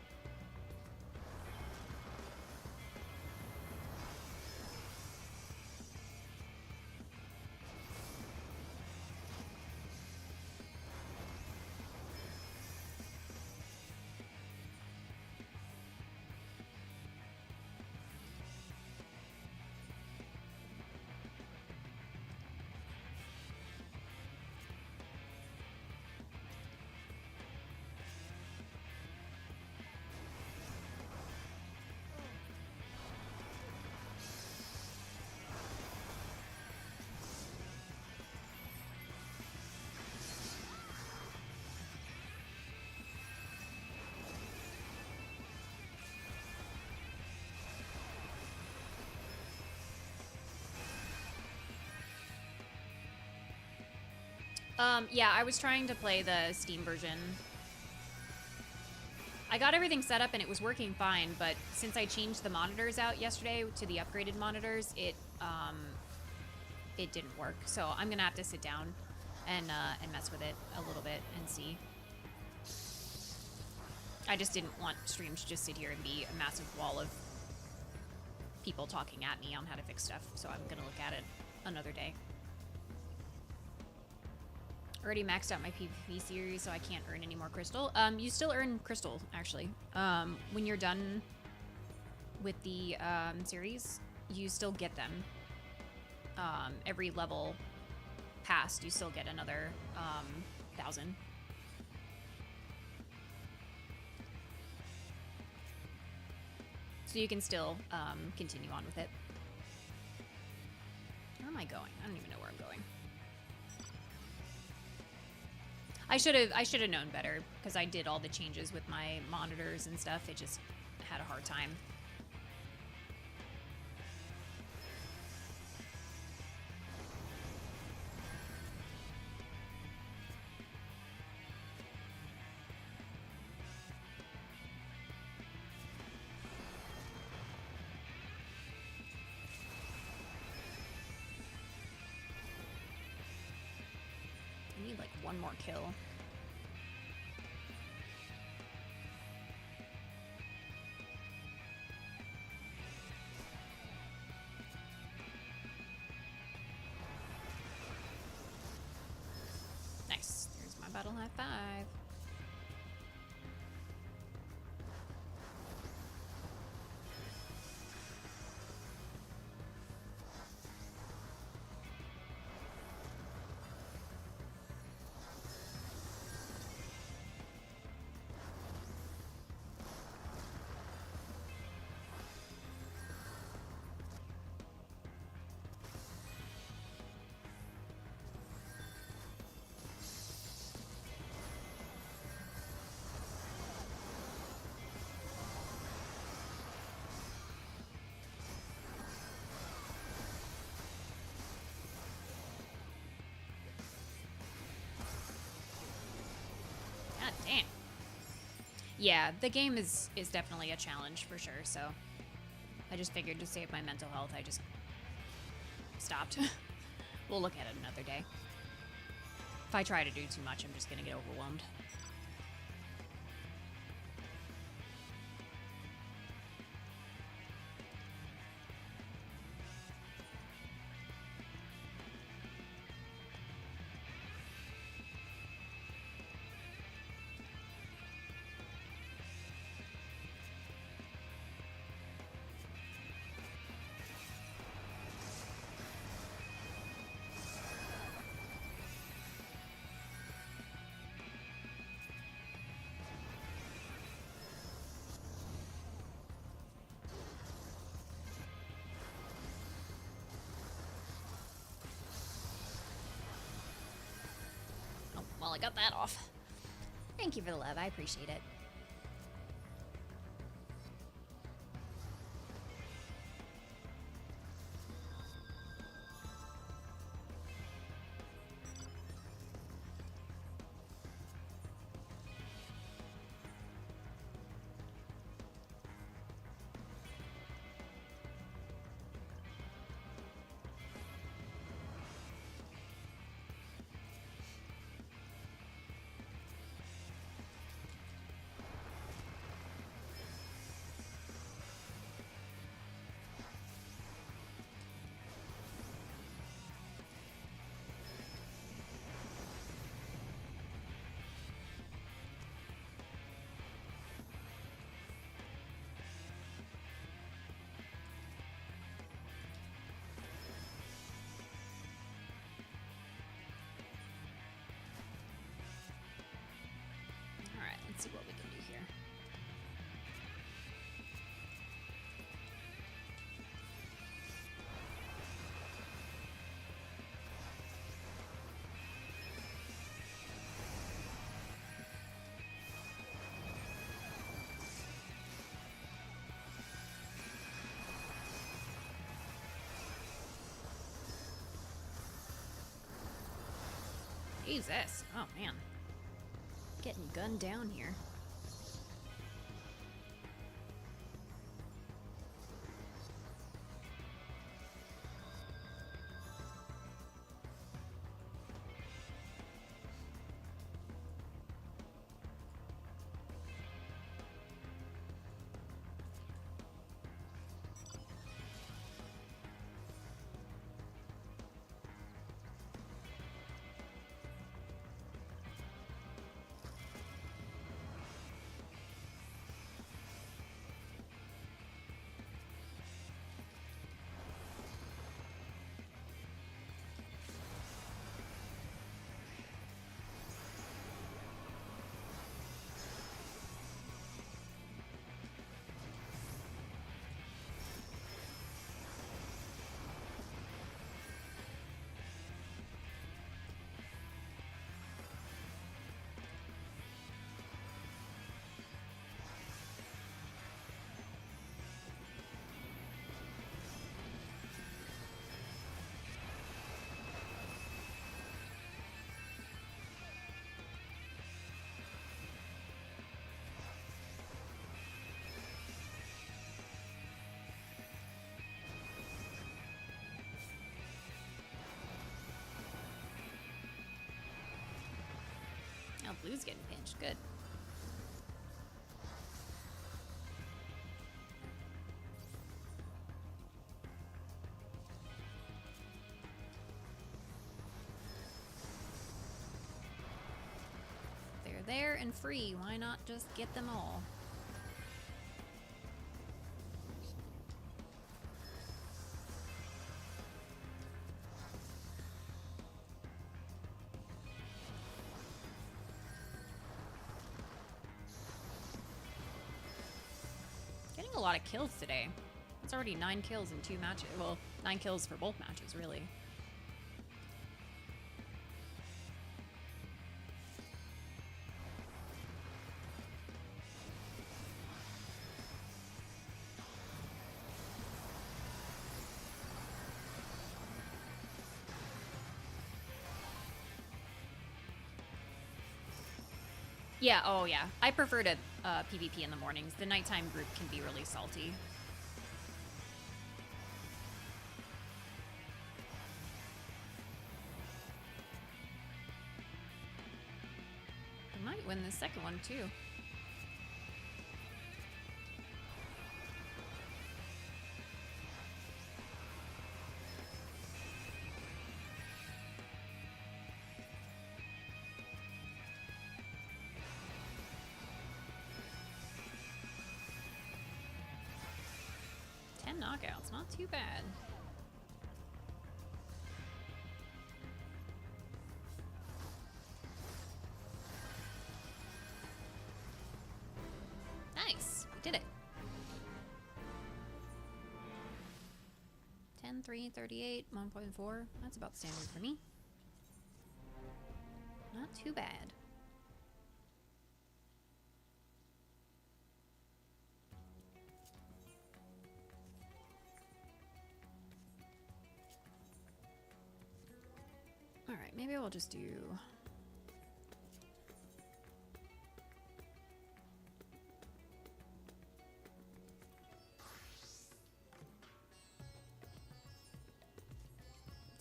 Yeah, I was trying to play the Steam version. I got everything set up and it was working fine, but since I changed the monitors out yesterday to the upgraded monitors, it didn't work. So I'm gonna have to sit down and mess with it a little bit and see. I just didn't want stream to just sit here and be a massive wall of people talking at me on how to fix stuff, so I'm gonna look at it another day. Already maxed out my PvP series, so I can't earn any more crystal. You still earn crystal, actually. When you're done with the series, you still get them. Every level passed, you still get another 1,000. So you can still continue on with it. Where am I going? I don't even know where I'm going. I should have known better, because I did all the changes with my monitors and stuff. It just had a hard time. I need like one more kill. Nice. There's my battle high 5. Yeah, the game is definitely a challenge for sure, so I just figured to save my mental health, I just stopped. We'll look at it another day. If I try to do too much, I'm just gonna get overwhelmed. Well, I got that off. Thank you for the love. I appreciate it. Let's see what we can do here. Jesus. Oh, man. Getting gunned down here. Oh, blue's getting pinched. Good. They're there and free. Why not just get them all? A lot of kills today. It's already 9 kills in 2 matches. Well, 9 kills for both matches, really. Yeah, oh yeah. I prefer to PvP in the mornings. The nighttime group can be really salty. We might win the second one too. Knockouts, not too bad. Nice, we did it. 10, 3, 38, 1.4. That's about standard for me. Not too bad. Alright, maybe we'll just do...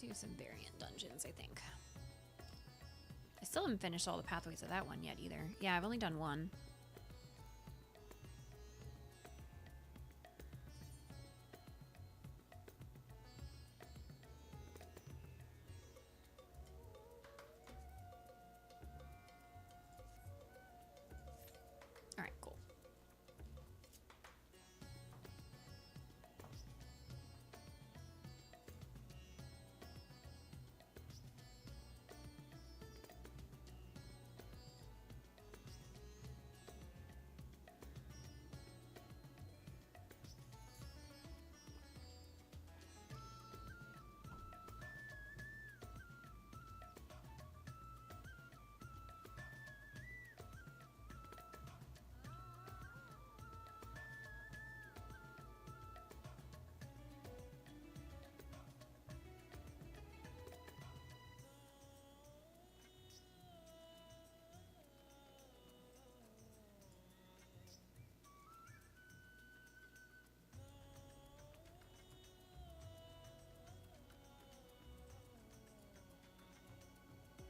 do some variant dungeons, I think. I still haven't finished all the pathways of that one yet either. Yeah, I've only done one. Alright, cool.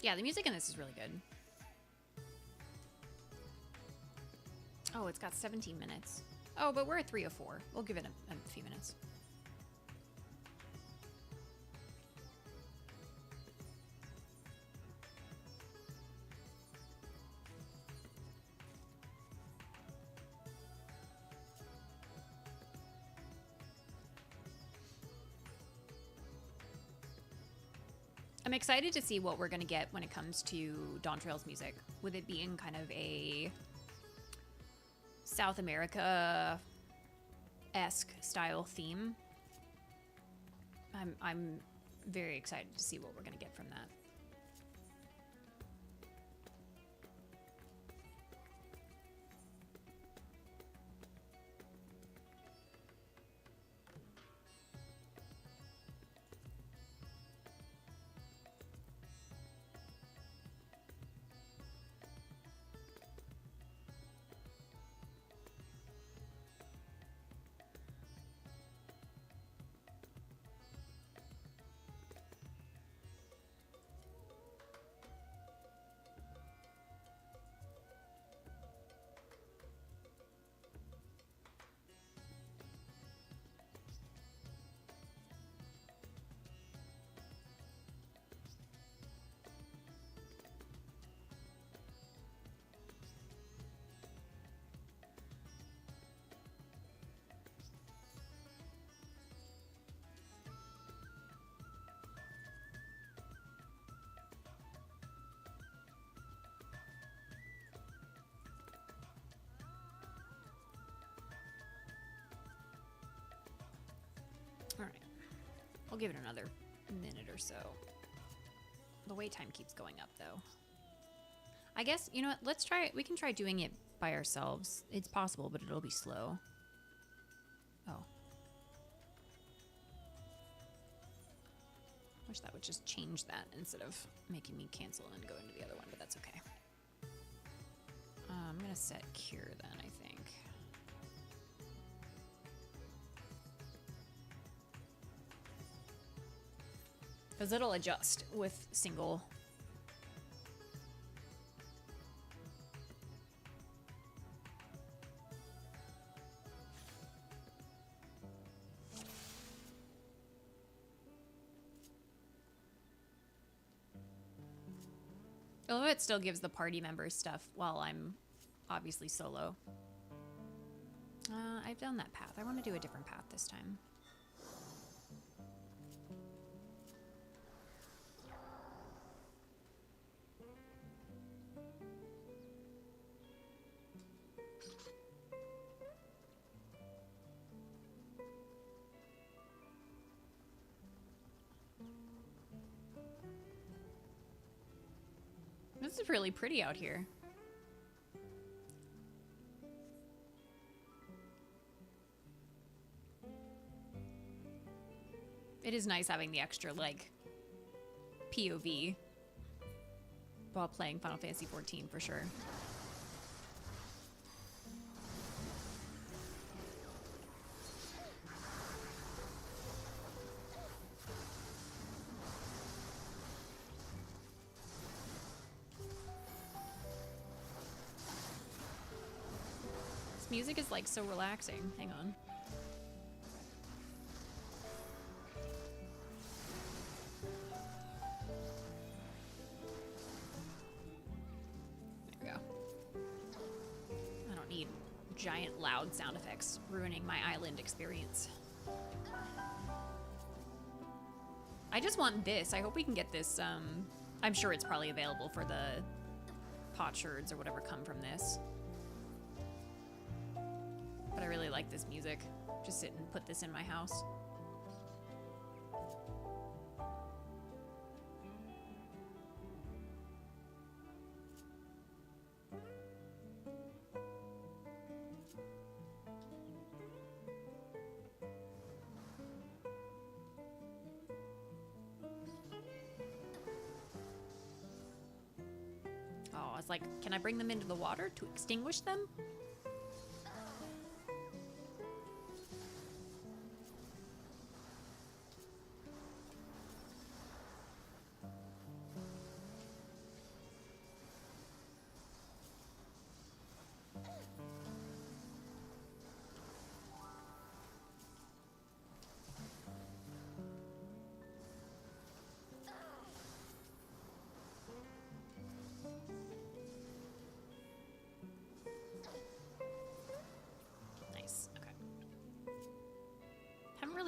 Yeah, the music in this is really good. Oh, it's got 17 minutes. Oh, but we're at 3:04. We'll give it a few minutes. I'm excited to see what we're going to get when it comes to Dawn Trail's music, with it being kind of a South America-esque style theme. I'm very excited to see what we're going to get from that. All right, we'll give it another minute or so. The wait time keeps going up, though. I guess, you know what, let's try it. We can try doing it by ourselves. It's possible, but it'll be slow. Oh. Wish that would just change that instead of making me cancel and go into the other one, but that's okay. gonna set cure then, I think. Because it'll adjust with single. Although it still gives the party members stuff while I'm obviously solo. I've done that path. I want to do a different path this time. This is really pretty out here. It is nice having the extra, like, POV while playing Final Fantasy XIV for sure. This music is, like, so relaxing. Hang on. Giant loud sound effects ruining my island experience. I just want this. I hope we can get this. I'm sure it's probably available for the potsherds or whatever come from this. But I really like this music. Just sit and put this in my house. Like, can I bring them into the water to extinguish them?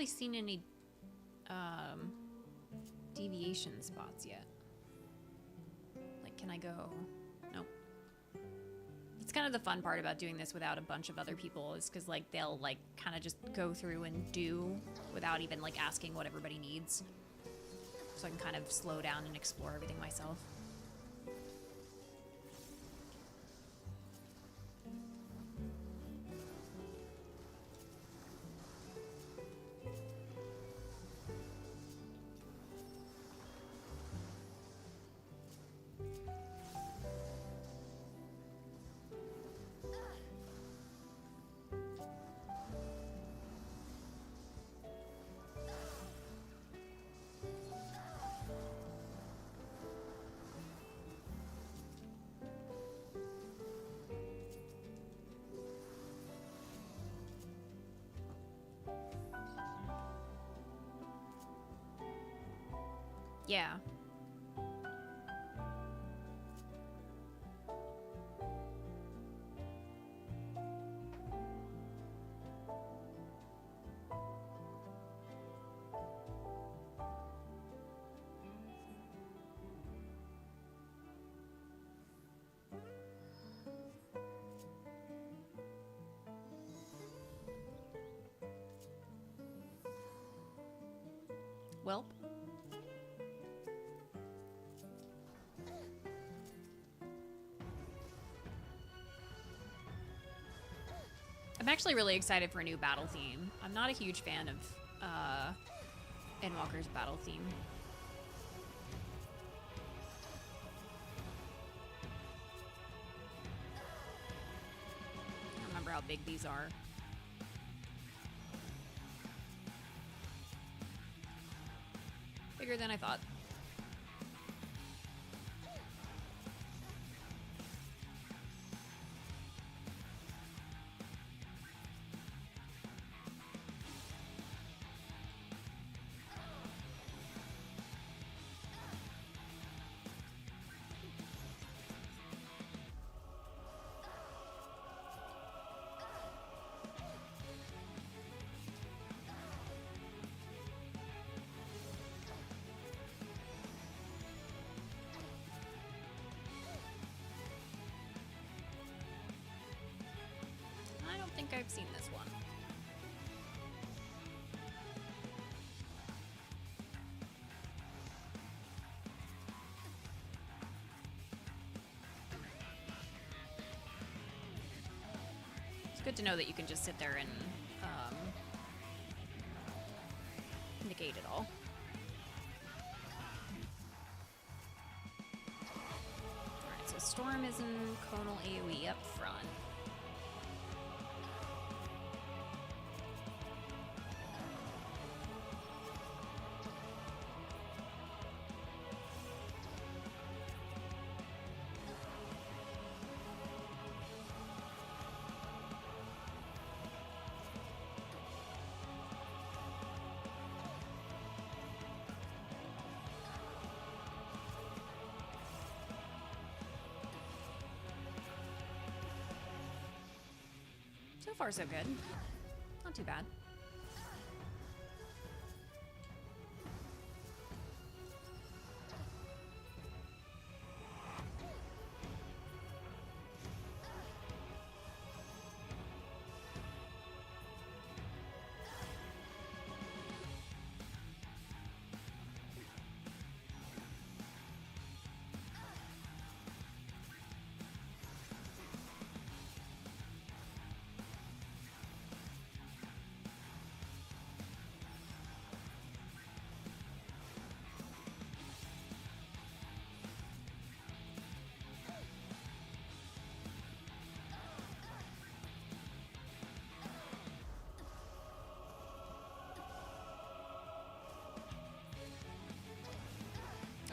Seen any deviation spots yet. Like, can I go? Nope. It's kind of the fun part about doing this without a bunch of other people is because, like, they'll, like, kind of just go through and do without even, like, asking what everybody needs. So I can kind of slow down and explore everything myself. Yeah. Welp. I'm actually really excited for a new battle theme. I'm not a huge fan of Endwalker's battle theme. how big these are. Bigger than I thought. I don't think I've seen this one. It's good to know that you can just sit there and negate it all. Alright, so Storm is in Conal AoE up front. So far, so good. Not too bad.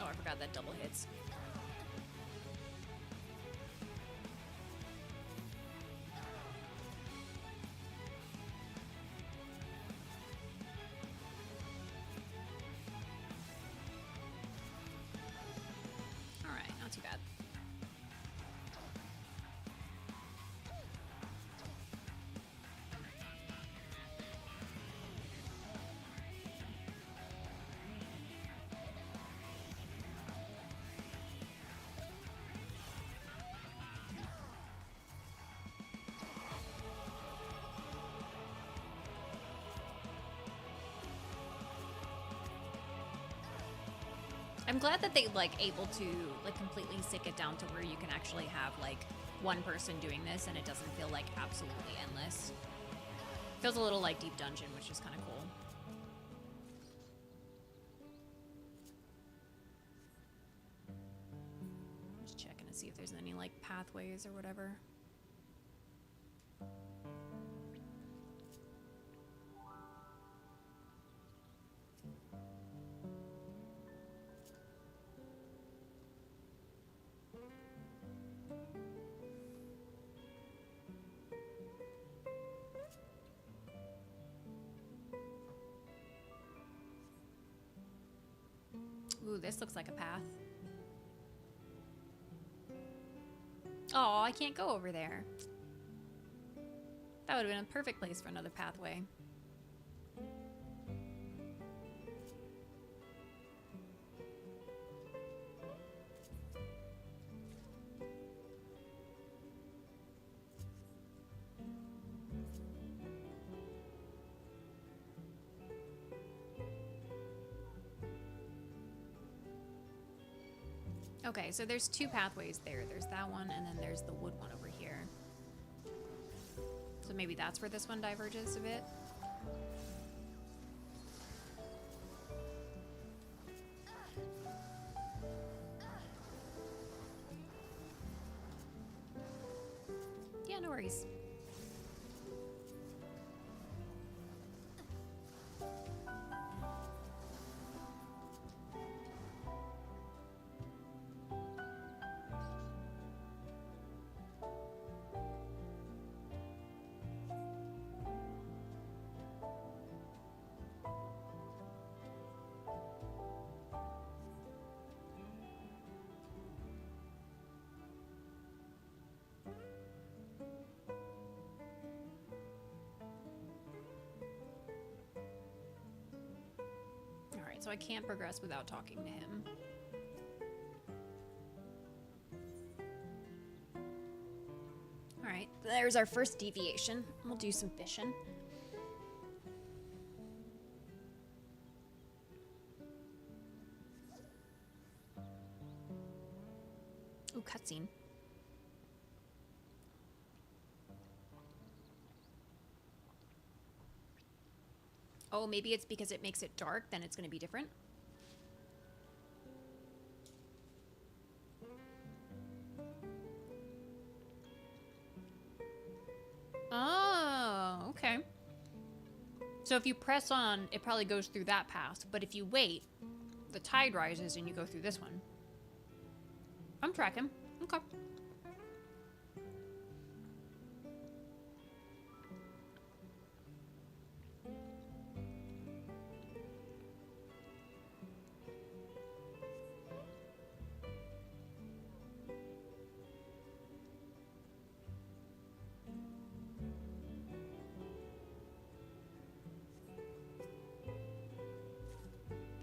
Oh, I forgot that double hits. All right, not too bad. I'm glad that they like able to like completely stick it down to where you can actually have like one person doing this and it doesn't feel like absolutely endless. Feels a little like Deep Dungeon, which is kind of cool. Just checking to see if there's any like pathways or whatever. Ooh, this looks like a path. Oh, I can't go over there. That would have been a perfect place for another pathway. Okay, so there's two pathways there. There's that one, and then there's the wood one over here. So maybe that's where this one diverges a bit. Yeah, no worries. so I can't progress without talking to him. Alright, there's our first deviation. We'll do some fishing. Ooh, cutscene. Oh, maybe it's because it makes it dark, then it's going to be different. Oh, okay. So if you press on, it probably goes through that path. But if you wait, the tide rises and you go through this one. I'm tracking. Okay.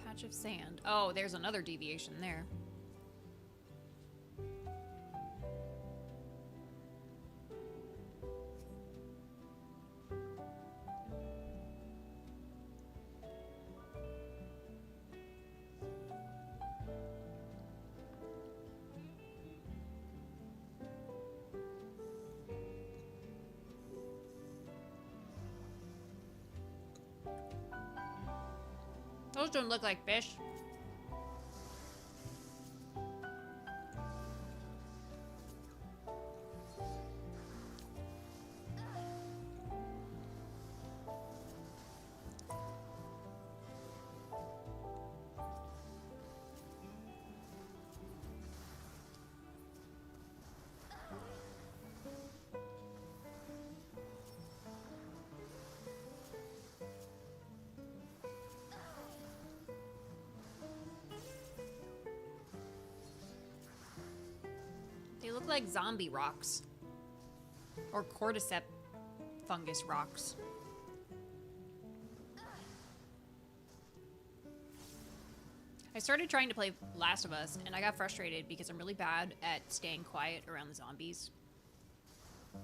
Patch of sand. Oh, there's another deviation there. Those don't look like fish. They look like zombie rocks. Or cordyceps fungus rocks. I started trying to play Last of Us, and I got frustrated because I'm really bad at staying quiet around the zombies. I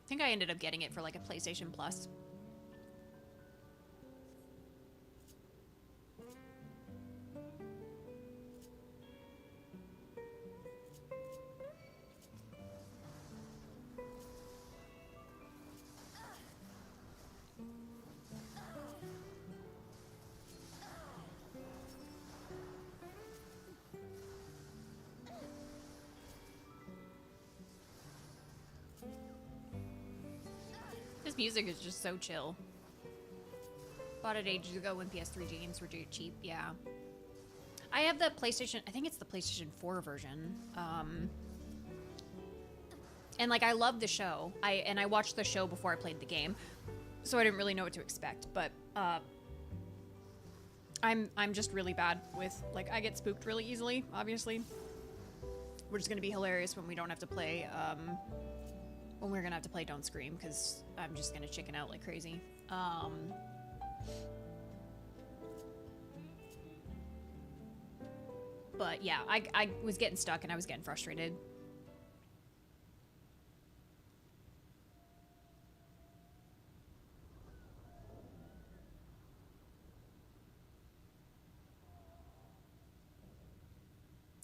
think I ended up getting it for like a PlayStation Plus. This music is just so chill. Bought it ages ago when PS3 games were cheap, yeah. I have the PlayStation, I think it's the PlayStation 4 version. And like I love the show. I watched the show before I played the game. So I didn't really know what to expect, but I'm just really bad with, like, I get spooked really easily, obviously. Which is gonna be hilarious when we don't have to play when we're gonna have to play Don't Scream, because I'm just gonna chicken out like crazy. But yeah, I was getting stuck and I was getting frustrated.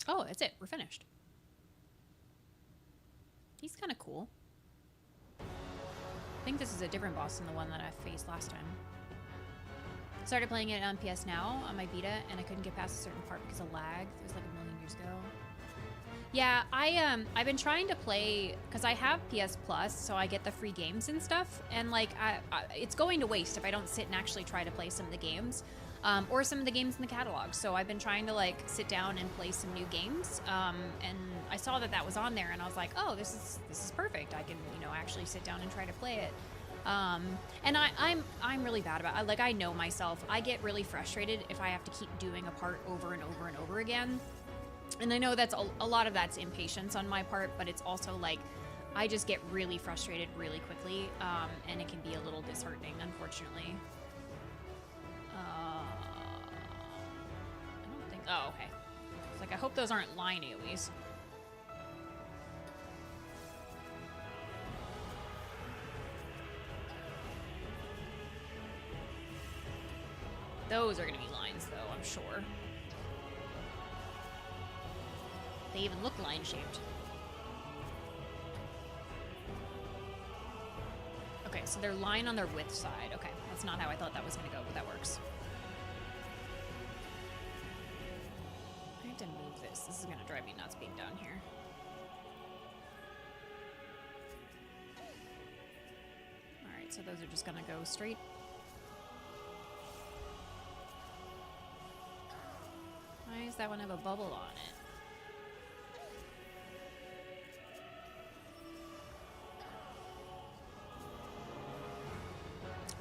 Oh, that's it. We're finished. He's kind of cool. I think this is a different boss than the one that I faced last time. Started playing it on PS Now on my Vita, and I couldn't get past a certain part because of lag. It was like a million years ago. Yeah, I've been trying to play, because I have PS Plus, so I get the free games and stuff, and like it's going to waste if I don't sit and actually try to play some of the games, or some of the games in the catalog. So I've been trying to like sit down and play some new games, and I saw that that was on there, and I was like, oh, this is perfect. I can, you know, actually sit down and try to play it. And I'm really bad about it. Like, I know myself. I get really frustrated if I have to keep doing a part over and over and over again. And I know that's a lot of that's impatience on my part, but it's also like I just get really frustrated really quickly, and it can be a little disheartening, unfortunately. I don't think... Oh, okay. It's like, I hope those aren't line AoEs. Those are gonna be lines, though, I'm sure. They even look line-shaped. Okay, so they're line on their width side. Okay, that's not how I thought that was gonna go, but that works. I have to move this. This is gonna drive me nuts being down here. Alright, so those are just gonna go straight. Why does that one have a bubble on it?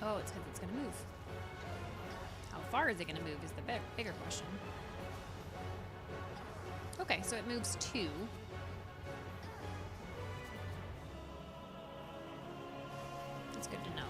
Oh, it's because it's going to move. How far is it going to move is the bigger question. Okay, so it moves 2. That's good to know.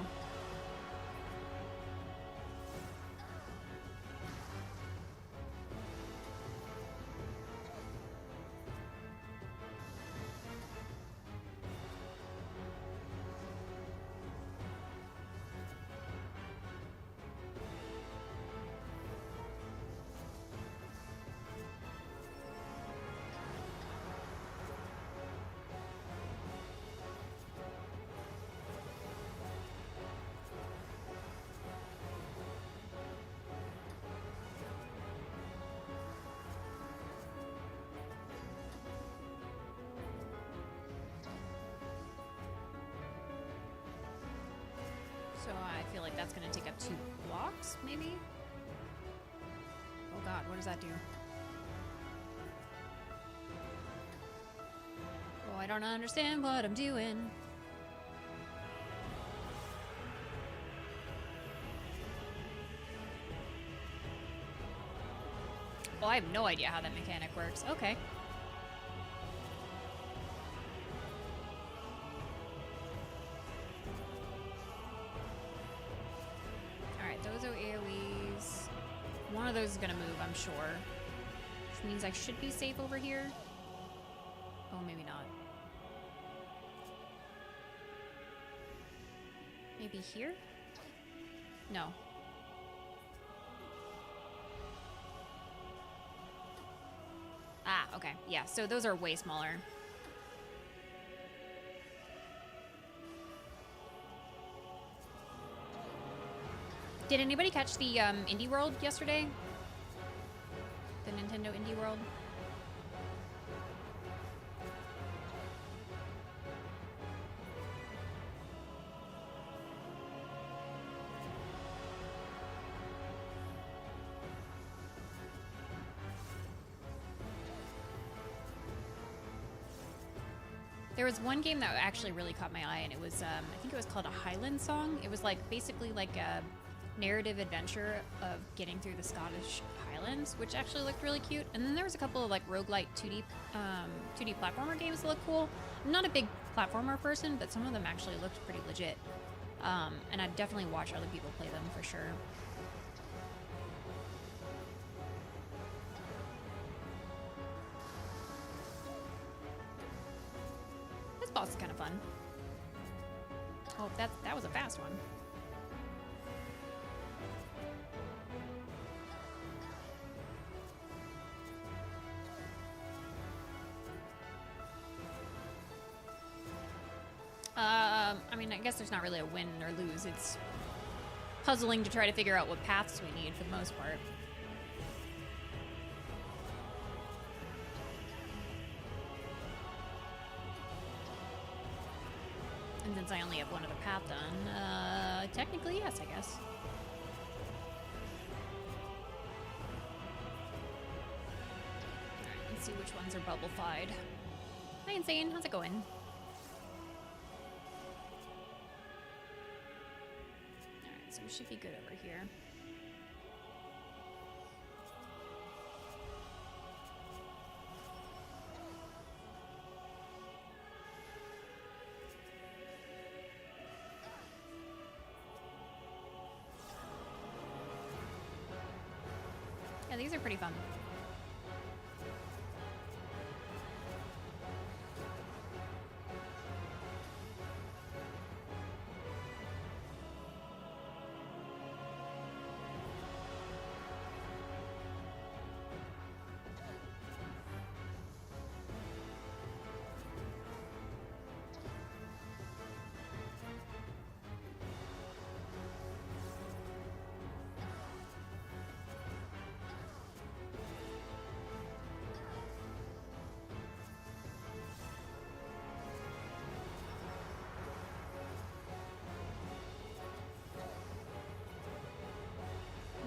So I feel like that's going to take up 2 blocks, maybe? Oh god, what does that do? Oh, I don't understand what I'm doing. Oh, I have no idea how that mechanic works. Okay. Those are AoEs. One of those is gonna move, I'm sure. Which means I should be safe over here. Oh, maybe not. Maybe here? No. Ah, okay. Yeah, so those are way smaller. Did anybody catch the Indie World yesterday? The Nintendo Indie World? There was one game that actually really caught my eye, and it was, I think it was called a Highland Song. It was like basically like a narrative adventure of getting through the Scottish Highlands, which actually looked really cute. And then there was a couple of like roguelike 2D platformer games that look cool. I'm not a big platformer person, but some of them actually looked pretty legit. And I'd definitely watch other people play them for sure. This boss is kind of fun. Oh, that was a fast one. I mean, I guess there's not really a win or lose. It's puzzling to try to figure out what paths we need for the most part. And since I only have one other path done, technically, yes, I guess. Alright, let's see which ones are bubble-fied. Hi, Insane. How's it going? So we should be good over here. Yeah, these are pretty fun.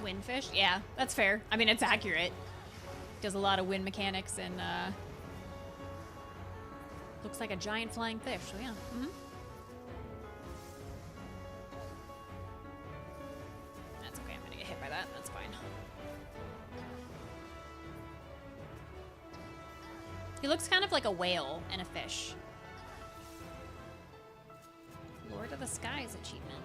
Windfish? Yeah, that's fair. I mean, it's accurate. Does a lot of wind mechanics and looks like a giant flying fish, so yeah. Mm-hmm. That's okay, I'm gonna get hit by that. That's fine. He looks kind of like a whale and a fish. Lord of the Skies achievement.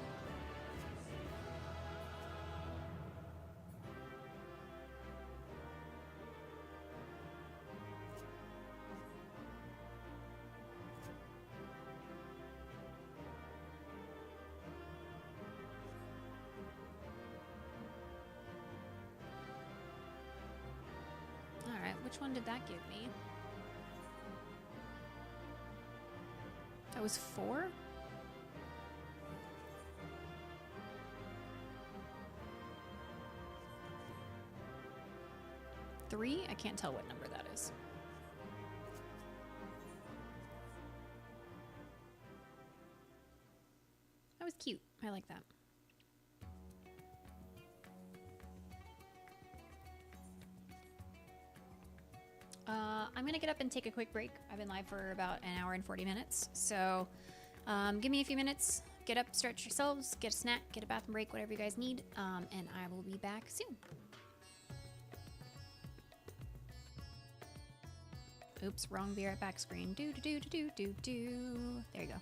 Which one did that give me? That was 4? Three? I can't tell what number that is. That was cute. I like that. I'm gonna get up and take a quick break. I've been live for about an hour and 40 minutes. So give me a few minutes, get up, stretch yourselves, get a snack, get a bathroom break, whatever you guys need, and I will be back soon. Oops, wrong be right back screen. Do. There you go.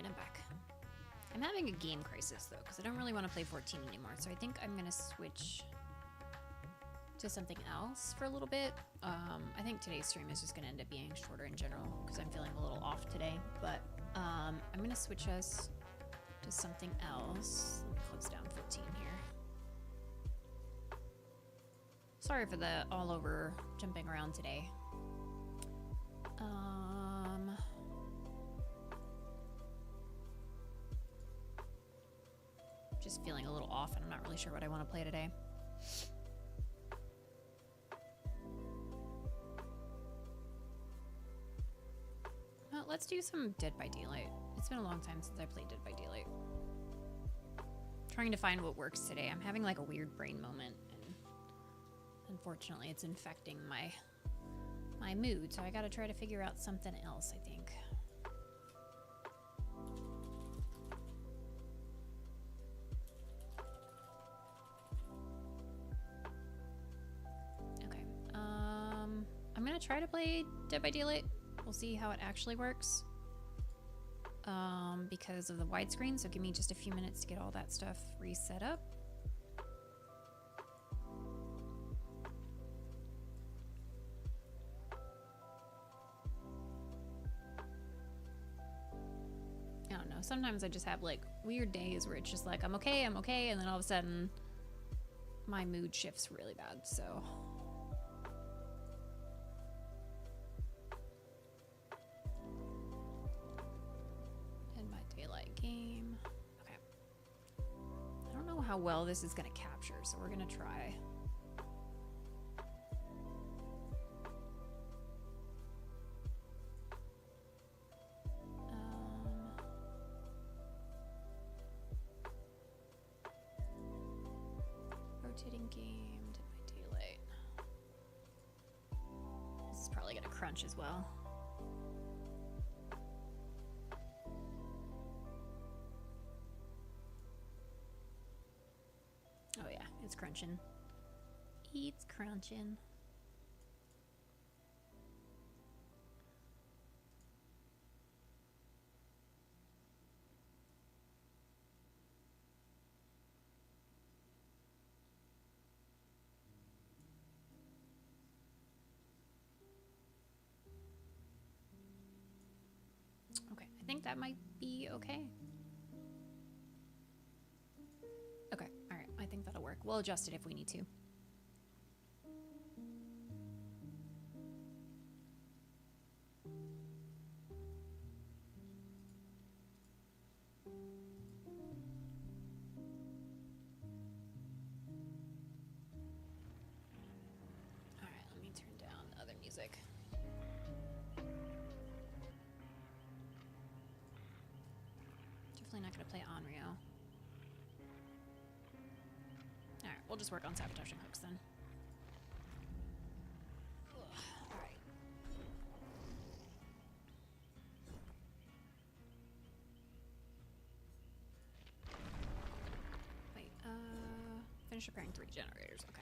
I'm back. I'm having a game crisis though, because I don't really want to play 14 anymore. So I think I'm gonna switch to something else for a little bit. I think today's stream is just gonna end up being shorter in general because I'm feeling a little off today. But I'm gonna switch us to something else. Let me close down 14 here. Sorry for the all over jumping around today. Just feeling a little off and I'm not really sure what I want to play today. Well, let's do some Dead by Daylight. It's been a long time since I played Dead by Daylight. Trying to find what works today. I'm having like a weird brain moment and unfortunately it's infecting my mood, so I gotta try to figure out something else, I think. Okay, I'm gonna try to play Dead by Daylight. We'll see how it actually works. Because of the widescreen, so give me just a few minutes to get all that stuff reset up. I don't know, sometimes I just have like weird days where it's just like I'm okay, and then all of a sudden my mood shifts really bad, so. Game. Okay. I don't know how well this is going to capture, so we're going to try. Rotating game, Dead by Daylight. This is probably going to crunch as well. Oh yeah, it's crunching. It's crunching. Okay, I think that might be okay. Okay, all right, I think that'll work. We'll adjust it if we need to. All right, let me turn down the other music. Definitely not gonna play Onryo. Alright, we'll just work on sabotaging hooks then. Alright. Wait, finish repairing 3 generators, okay.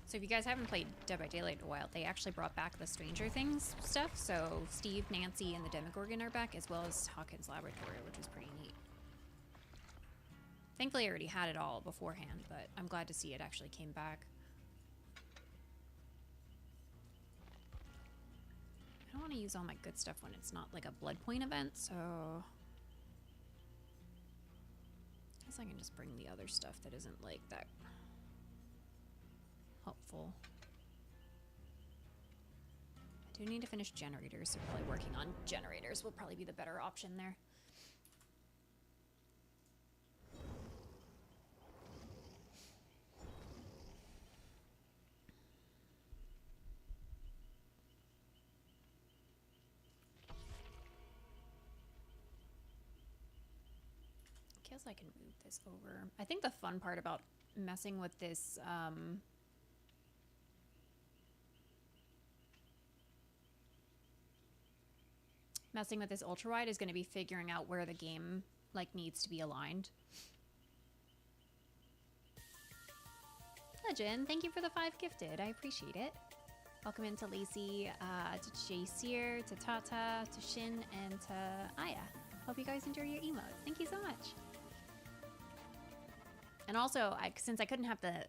So if you guys haven't played Dead by Daylight in a while, they actually brought back the Stranger Things stuff, so Steve, Nancy, and the Demogorgon are back, as well as Hawkins Laboratory, which is pretty neat. Thankfully, I already had it all beforehand, but I'm glad to see it actually came back. I don't want to use all my good stuff when it's not like a blood point event, so I guess I can just bring the other stuff that isn't like that helpful. I do need to finish generators, so probably working on generators will probably be the better option there. I guess I can move this over. I think the fun part about messing with this ultra wide is going to be figuring out where the game like needs to be aligned. Legend, thank you for the 5 gifted. I appreciate it. Welcome in to Lacey, to Jaceer, to Tata, to Shin, and to Aya. Hope you guys enjoy your emotes. Thank you so much. And also, since I couldn't have the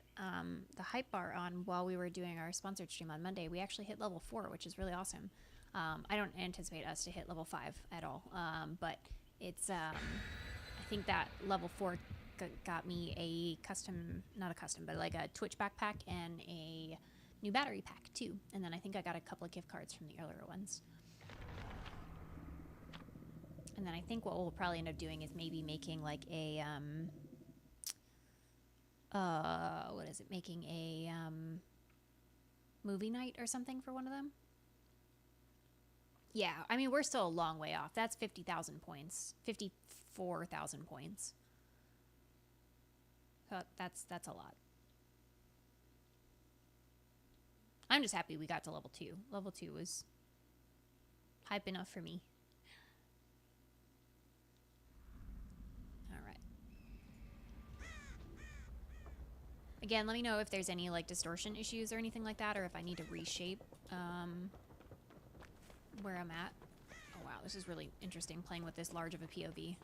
hype bar on while we were doing our sponsored stream on Monday, we actually hit level 4, which is really awesome. I don't anticipate us to hit level 5 at all, but it's I think that level 4 got me a custom, not a custom, but like a Twitch backpack and a new battery pack too. And then I think I got a couple of gift cards from the earlier ones. And then I think what we'll probably end up doing is maybe making like a what is it? Making a movie night or something for one of them. Yeah, I mean, we're still a long way off. That's 50,000 points. 54,000 points. So that's a lot. I'm just happy we got to level 2. Level 2 was hype enough for me. Alright. Again, let me know if there's any like distortion issues or anything like that, or if I need to reshape where I'm at. Oh wow, this is really interesting playing with this large of a POV.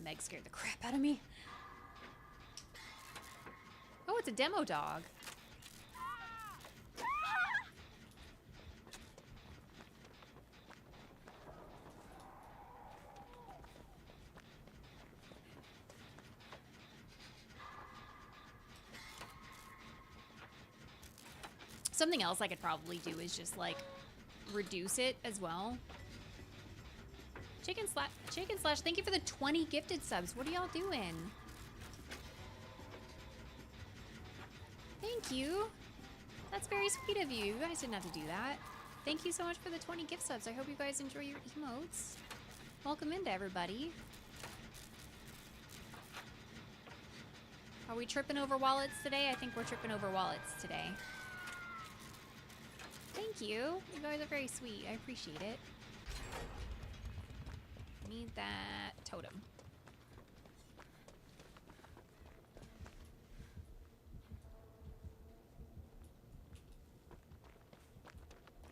Meg scared the crap out of me. Oh, it's a demo dog. Something else I could probably do is just like reduce it as well. Chicken Slash, thank you for the 20 gifted subs. What are y'all doing? Thank you. That's very sweet of you. You guys didn't have to do that. Thank you so much for the 20 gift subs. I hope you guys enjoy your emotes. Welcome into everybody. Are we tripping over wallets today? I think we're tripping over wallets today. Thank you. You guys are very sweet. I appreciate it. Need that totem.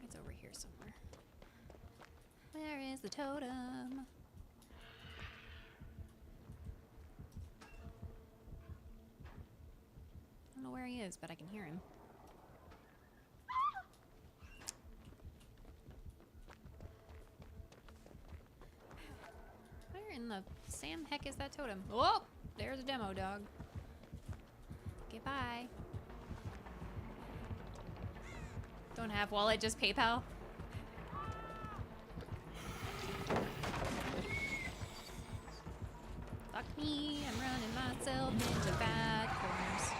It's over here somewhere. Where is the totem? I don't know where he is, but I can hear him. In the Sam heck is that totem? Oh, there's a demo dog. Goodbye. Don't have wallet, just PayPal. Fuck me, I'm running myself into bad corners.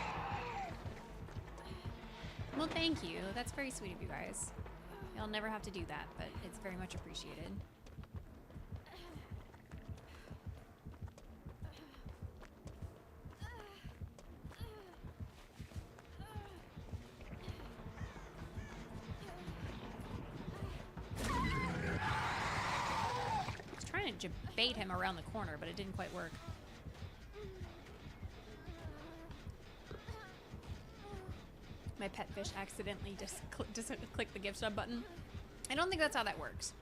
Well, thank you. That's very sweet of you guys. You'll never have to do that, but it's very much appreciated. To bait him around the corner, but it didn't quite work. My pet fish accidentally just clicked the gift sub button. I don't think that's how that works.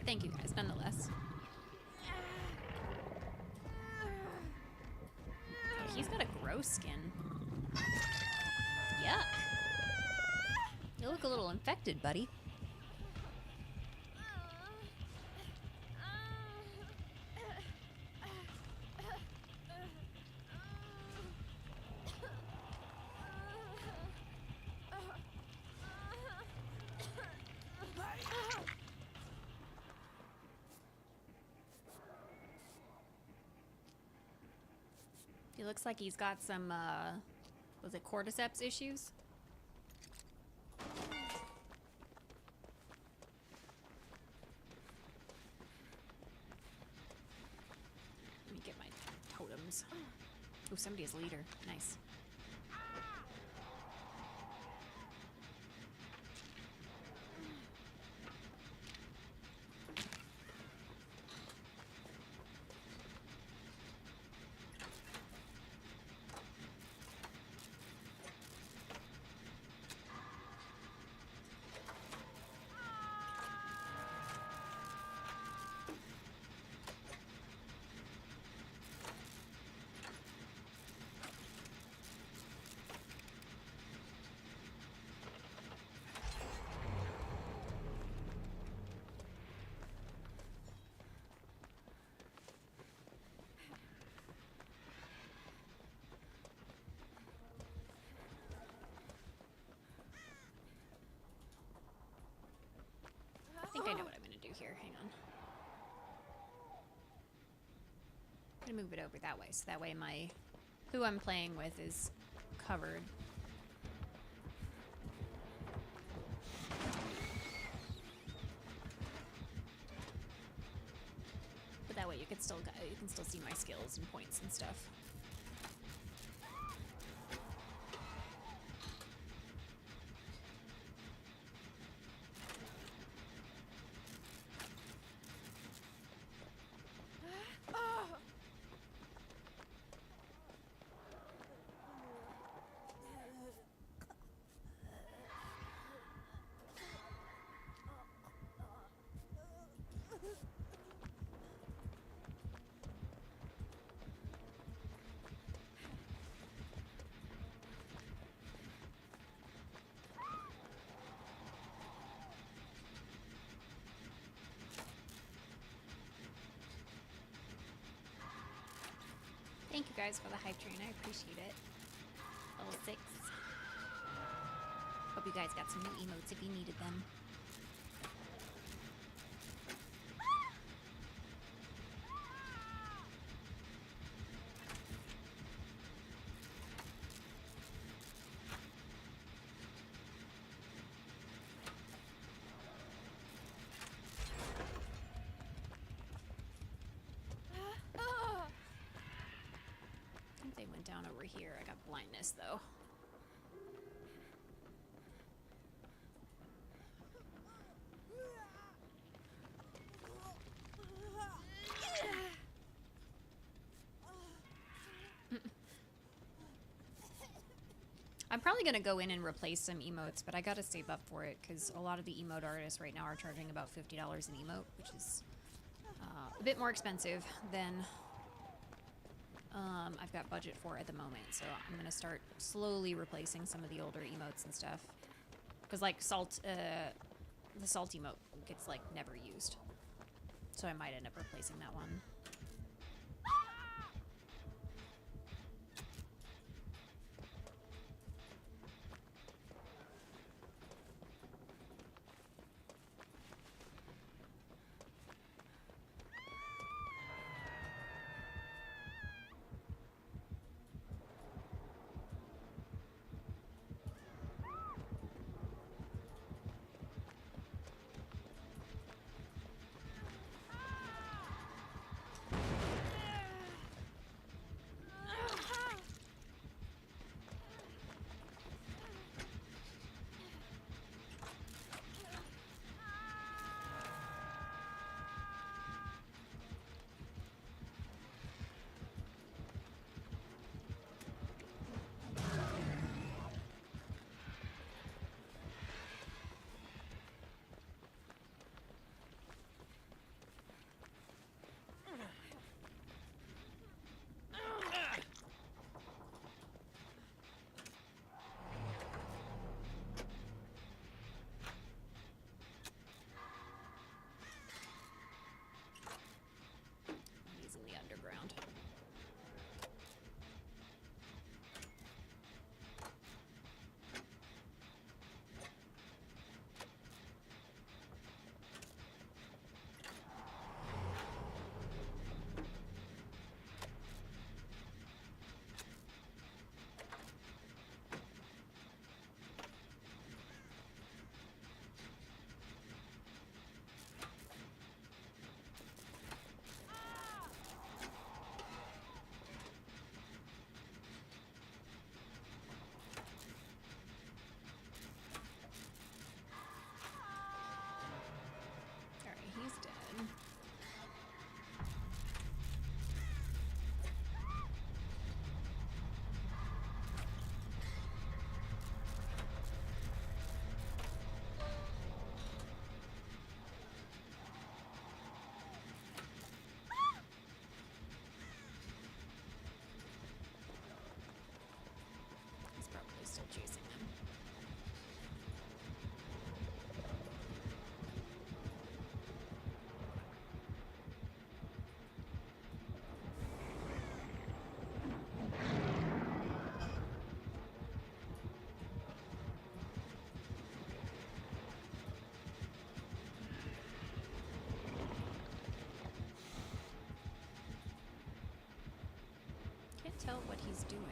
Thank you guys, nonetheless. He's got a gross skin. Yuck. You look a little infected, buddy. He looks like he's got some, was it cordyceps issues? Oh, somebody is leader. Nice. I think I know what I'm gonna do here. Hang on. I'm gonna move it over that way, so that way who I'm playing with is covered. But that way you can still see my skills and points and stuff. Thank you guys for the hype train. I appreciate it. Level 6. Hope you guys got some new emotes if you needed them. Down over here. I got blindness though. I'm probably gonna go in and replace some emotes, but I gotta save up for it because a lot of the emote artists right now are charging about $50 an emote, which is a bit more expensive than I've got budget for at the moment, so I'm gonna start slowly replacing some of the older emotes and stuff. Because like the salt emote gets like never used, so I might end up replacing that one. tell what he's doing.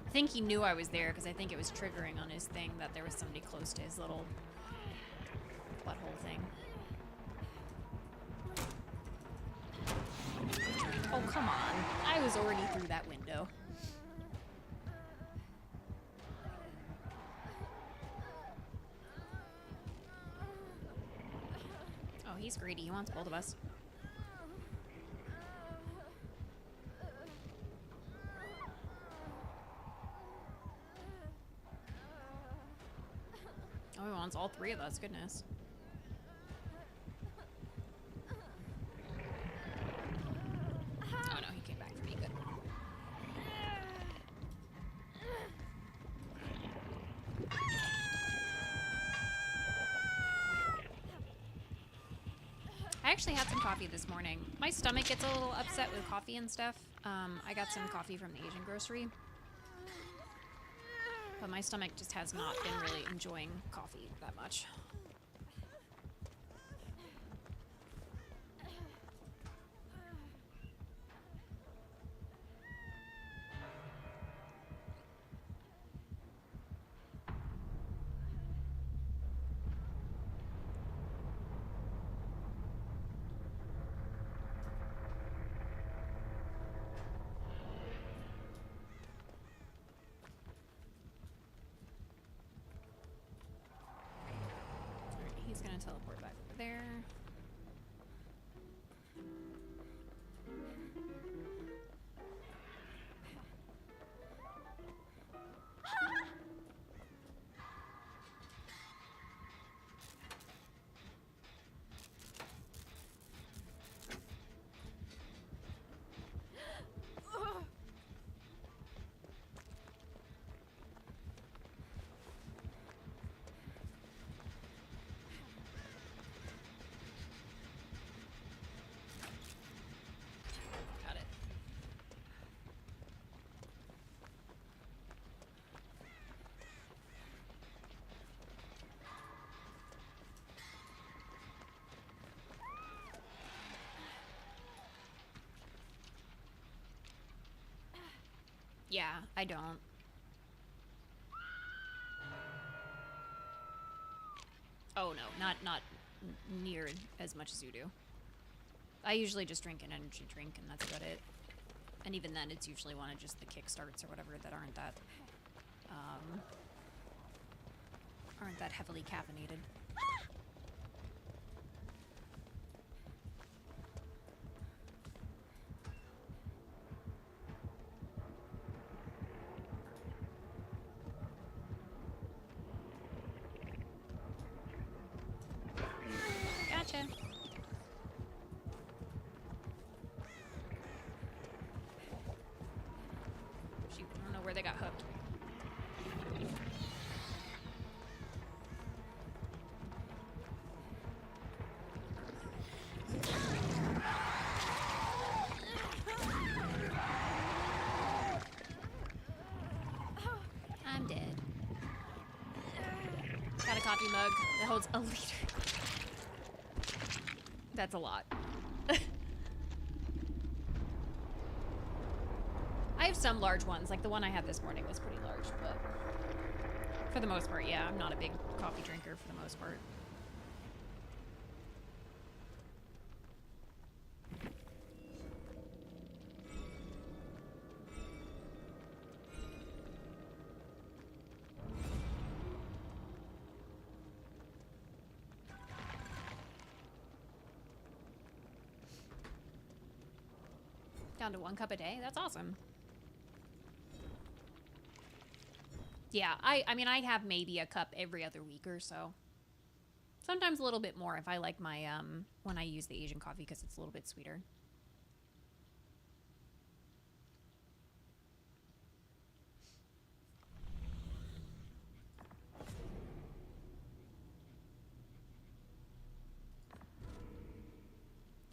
I think he knew I was there because I think it was triggering on his thing that there was somebody close to his little butthole thing. Oh, come on. I was already through that window. Oh, he's greedy. He wants both of us. Oh, he wants all three of us. Goodness. Oh, no. He came back for me. Good. I actually had some coffee this morning. My stomach gets a little upset with coffee and stuff. I got some coffee from the Asian grocery. But my stomach just has not been really enjoying coffee that much. He's gonna teleport back over there. Yeah, I don't. Oh no, not near as much as you do. I usually just drink an energy drink and that's about it. And even then, it's usually one of just the kickstarts or whatever that aren't that heavily caffeinated. Gotcha. Shoot, I don't know where they got hooked. I'm dead. Got a coffee mug that holds a liter. That's a lot. I have some large ones, like the one I had this morning was pretty large, but for the most part, yeah, I'm not a big coffee drinker for the most part. Down to 1 cup a day? That's awesome. Yeah, I mean, I have maybe a cup every other week or so. Sometimes a little bit more if I like my, when I use the Asian coffee because it's a little bit sweeter.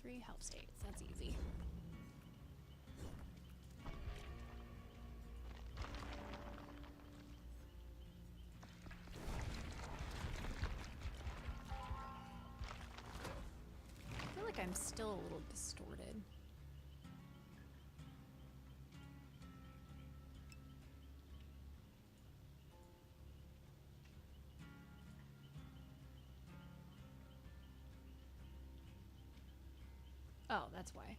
Three health states, that's easy. I'm still a little distorted. Oh, that's why.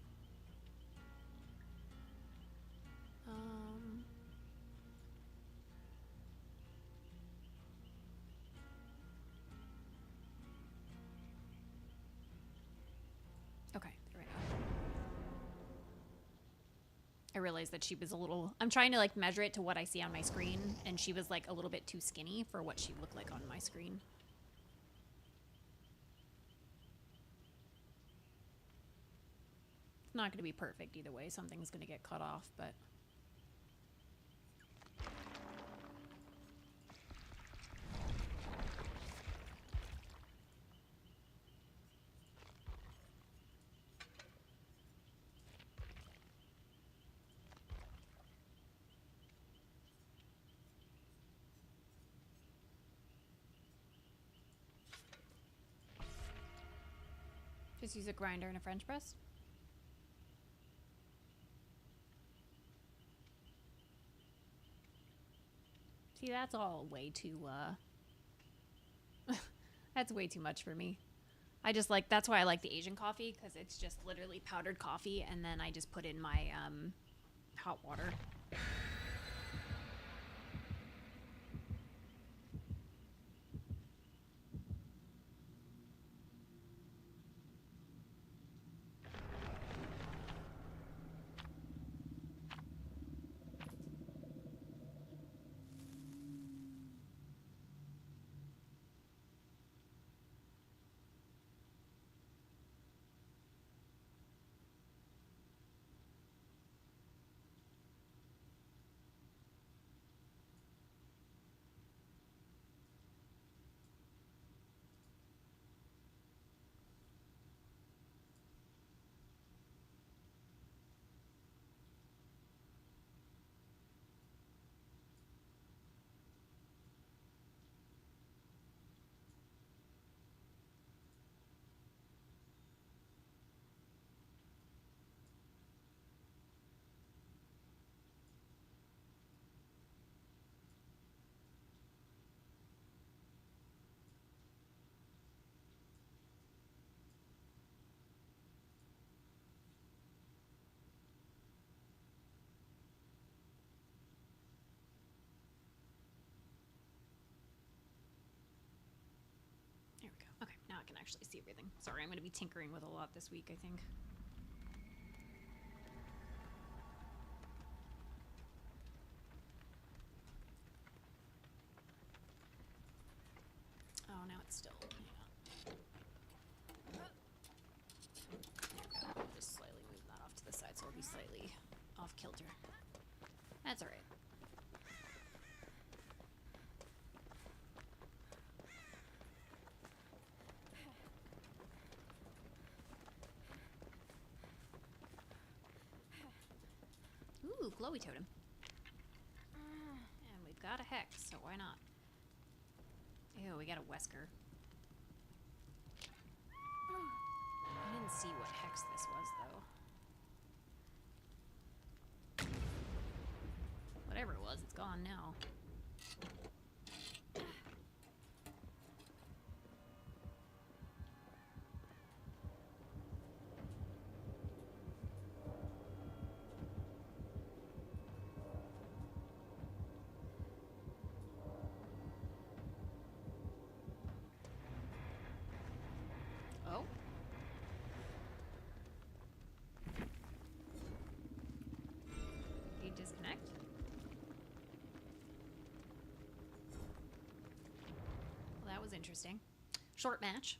Okay, there we go. I realized that she was a little... I'm trying to, like, measure it to what I see on my screen, and she was, like, a little bit too skinny for what she looked like on my screen. It's not going to be perfect either way. Something's going to get cut off, but... Just use a grinder and a French press. See, that's all way too, that's way too much for me. I just like, that's why I like the Asian coffee, because it's just literally powdered coffee, and then I just put in my, hot water. There we go. Okay, now I can actually see everything. Sorry, I'm going to be tinkering with a lot this week, I think. Oh, now it's still... I'll just slightly move that off to the side so it'll be slightly off kilter. That's alright. Ooh, glowy totem. And we've got a hex, so why not? Ew, we got a Wesker. I didn't see what hex this was, though. Whatever it was, it's gone now. Oh. Did you disconnect? Well, that was interesting. Short match.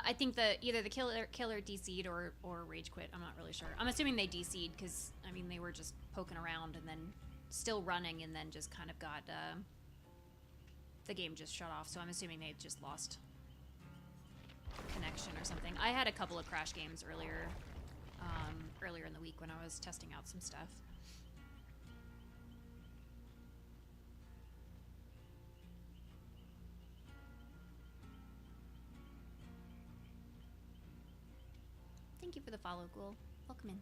I think either the killer DC'd or rage quit. I'm not really sure. I'm assuming they DC'd because I mean they were just poking around and then still running and then just kind of got the game just shut off, so I'm assuming they just lost connection or something. I had a couple of crash games earlier in the week when I was testing out some stuff. Thank you for the follow, Ghoul. Welcome in.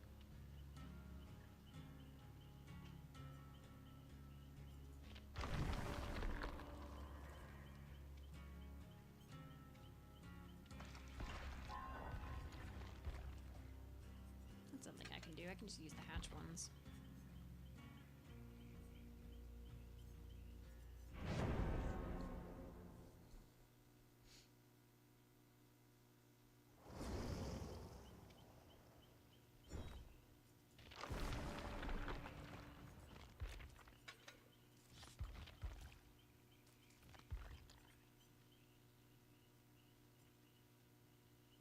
That's something I can do. I can just use the hatch ones.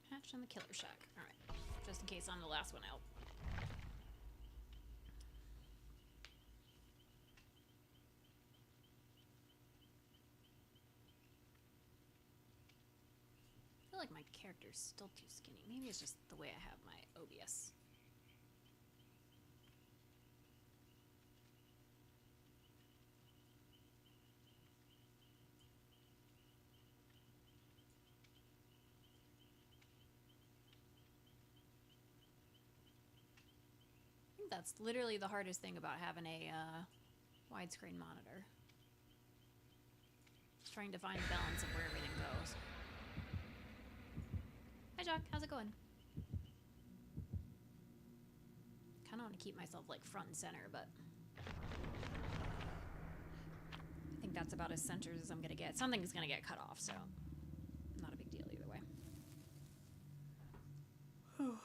Hatch and the killer shack. Alright. Just in case I'm the last one out. I feel like my character's still too skinny. Maybe it's just the way I have my OBS. That's literally the hardest thing about having a widescreen monitor. Just trying to find a balance of where everything goes. Hi Jock, how's it going? Kinda want to keep myself like front and center, but I think that's about as centered as I'm gonna get. Something's gonna get cut off, so not a big deal either way. Whew.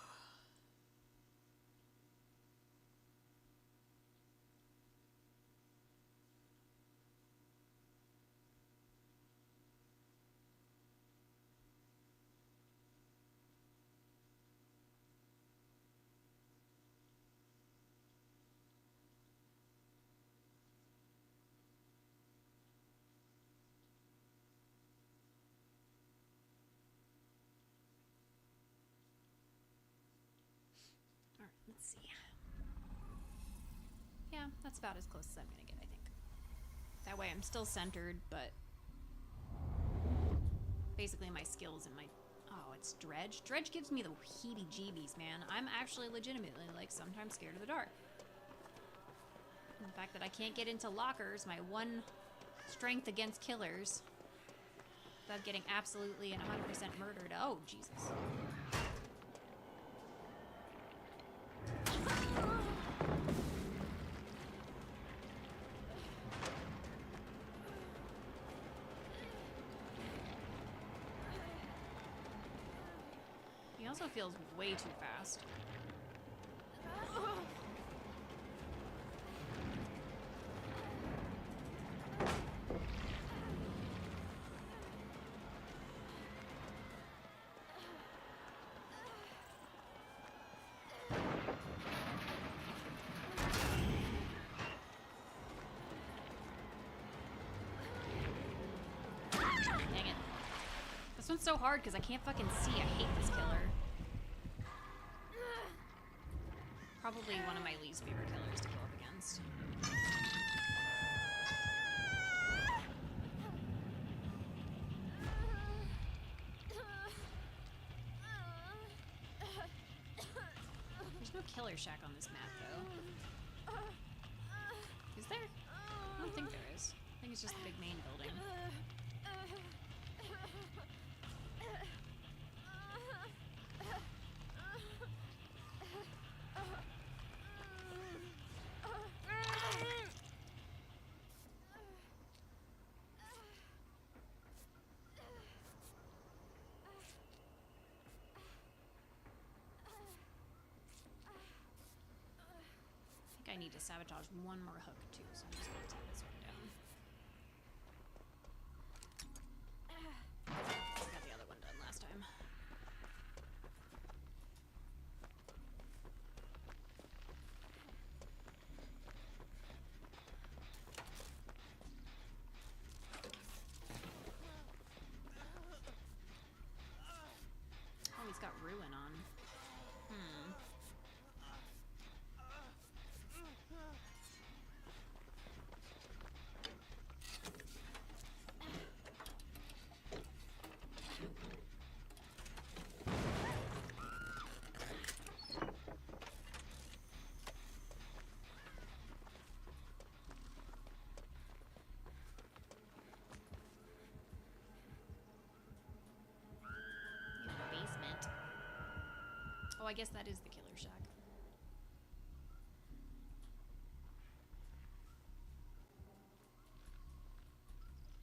Alright, let's see. Yeah, that's about as close as I'm gonna get, I think. That way I'm still centered, but basically my skills and my... Oh, it's Dredge? Dredge gives me the heebie-jeebies, man. I'm actually legitimately, like, sometimes scared of the dark. And the fact that I can't get into lockers, my one strength against killers, without getting absolutely and 100% murdered. Oh, Jesus. He also feels way too fast. Dang it. This one's so hard because I can't fucking see. I hate this killer. Probably one of my least favorite killers to go up against. There's no killer shack on this map, though. Is there? I don't think there is. I think it's just the big main building. I need to sabotage one more hook too, so I'm just gonna take this one down. I got the other one done last time. Oh, I guess that is the killer shack.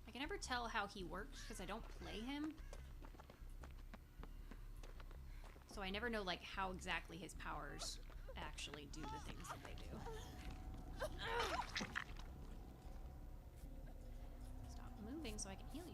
I can never tell how he works because I don't play him. So I never know, like, how exactly his powers actually do the things that they do. Stop moving so I can heal you.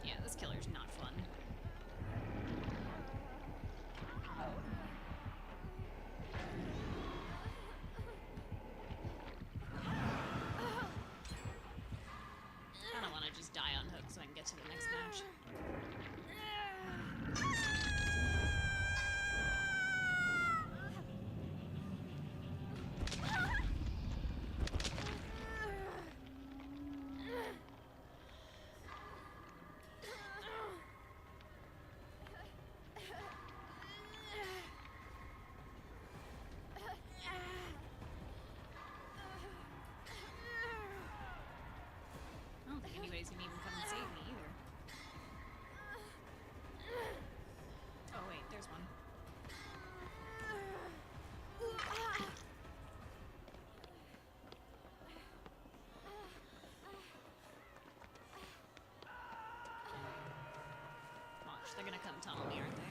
Yeah, this killer's not fun. I don't want to just die on hook so I can get to the next match. I don't think anybody's gonna even come and save me either. Oh wait, there's one. Watch, they're gonna come tunnel me, aren't they?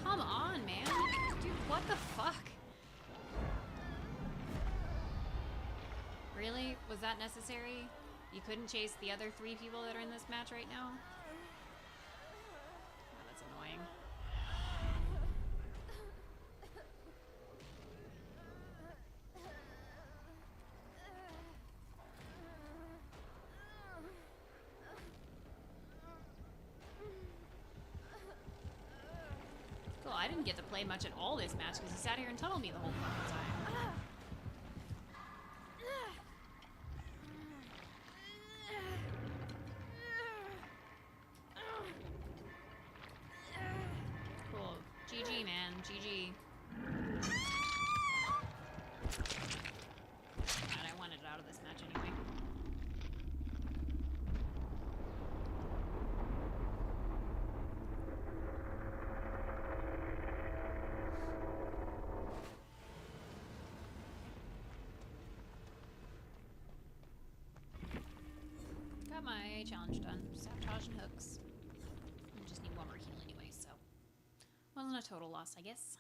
Come on, man! Dude, what the fuck? Really? Was that necessary? You couldn't chase the other 3 people that are in this match right now? Oh, that's annoying. Cool, I didn't get to play much at all this match because he sat here and tunneled me the whole fucking time. Cool. GG, man. GG. God, I wanted out of this match anyway. Got my challenge done. Sabotage and hooks. I just need one more heal anyway, so wasn't a total loss, I guess.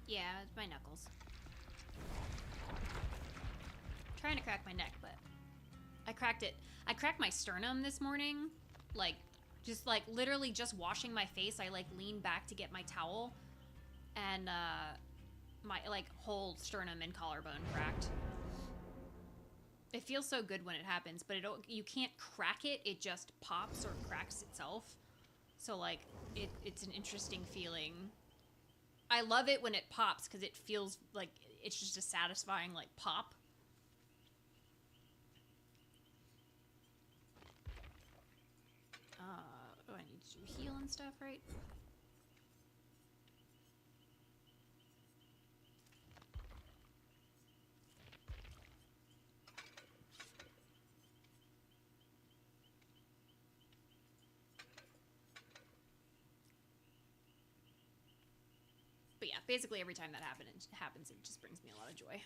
Yeah, it's my knuckles. I'm trying to crack my neck, but I cracked it. I cracked my sternum this morning, like, just like literally just washing my face. I like leaned back to get my towel, and my like whole sternum and collarbone cracked. It feels so good when it happens, but you can't crack it. It just pops or cracks itself. So like it's an interesting feeling. I love it when it pops because it feels like it's just a satisfying like pop. Oh, I need to heal and stuff, right? But yeah, basically every time that happens, it just brings me a lot of joy.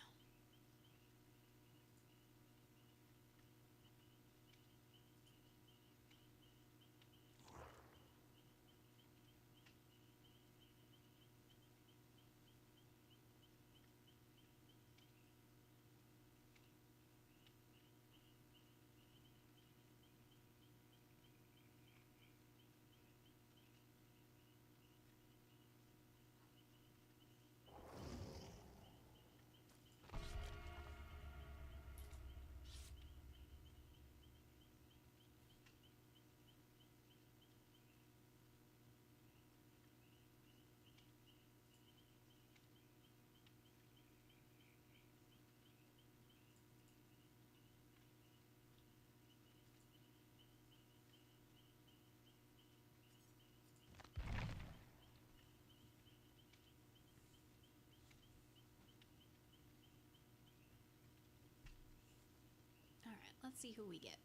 let's see who we get.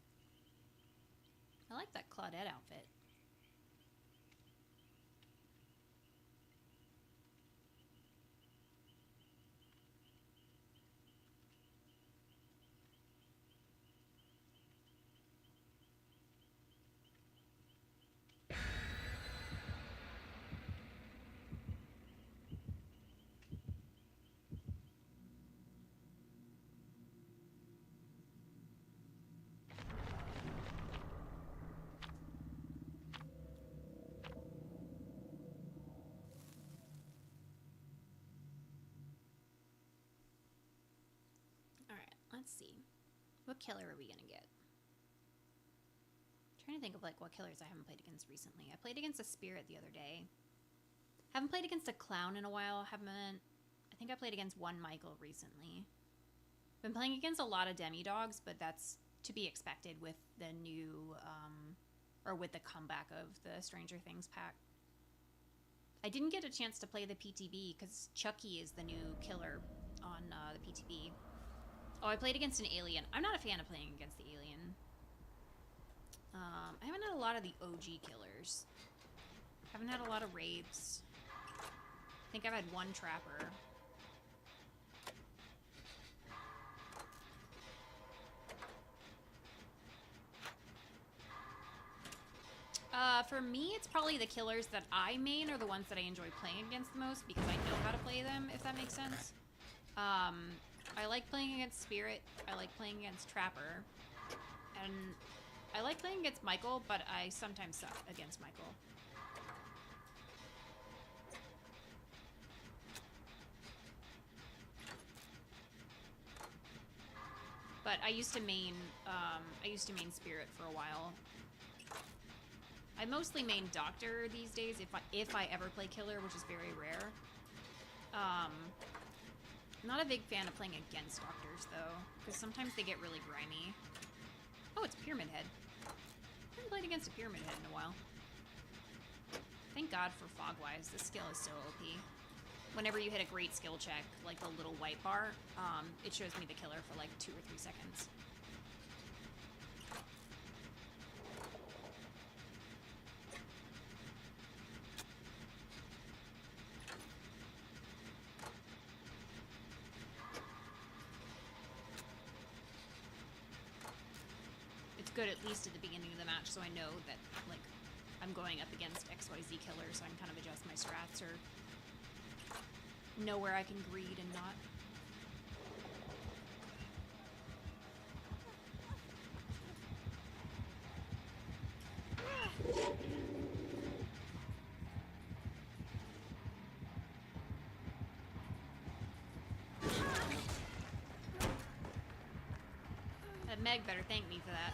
I like that Claudette outfit. Let's see. What killer are we gonna get? I'm trying to think of like what killers I haven't played against recently. I played against a spirit the other day. Haven't played against a clown in a while. I think I played against one Michael recently. Been playing against a lot of demi-dogs, but that's to be expected with the new, or with the comeback of the Stranger Things pack. I didn't get a chance to play the PTB because Chucky is the new killer on the PTB. Oh, I played against an alien. I'm not a fan of playing against the alien. I haven't had a lot of the OG killers. Haven't had a lot of raids. I think I've had one trapper. For me, it's probably the killers that I main are the ones that I enjoy playing against the most because I know how to play them, if that makes sense. I like playing against Spirit, I like playing against Trapper, and I like playing against Michael, but I sometimes suck against Michael. But I used to main Spirit for a while. I mostly main Doctor these days, if I ever play Killer, which is very rare. Not a big fan of playing against Doctors, though, because sometimes they get really grimy. Oh, it's Pyramid Head. I haven't played against a Pyramid Head in a while. Thank God for Fogwise. This skill is so OP. Whenever you hit a great skill check, like the little white bar, it shows me the killer for like 2 or 3 seconds. Good at least at the beginning of the match, so I know that like I'm going up against XYZ killers, so I can kind of adjust my strats or know where I can greed and not. That Meg better thank me for that.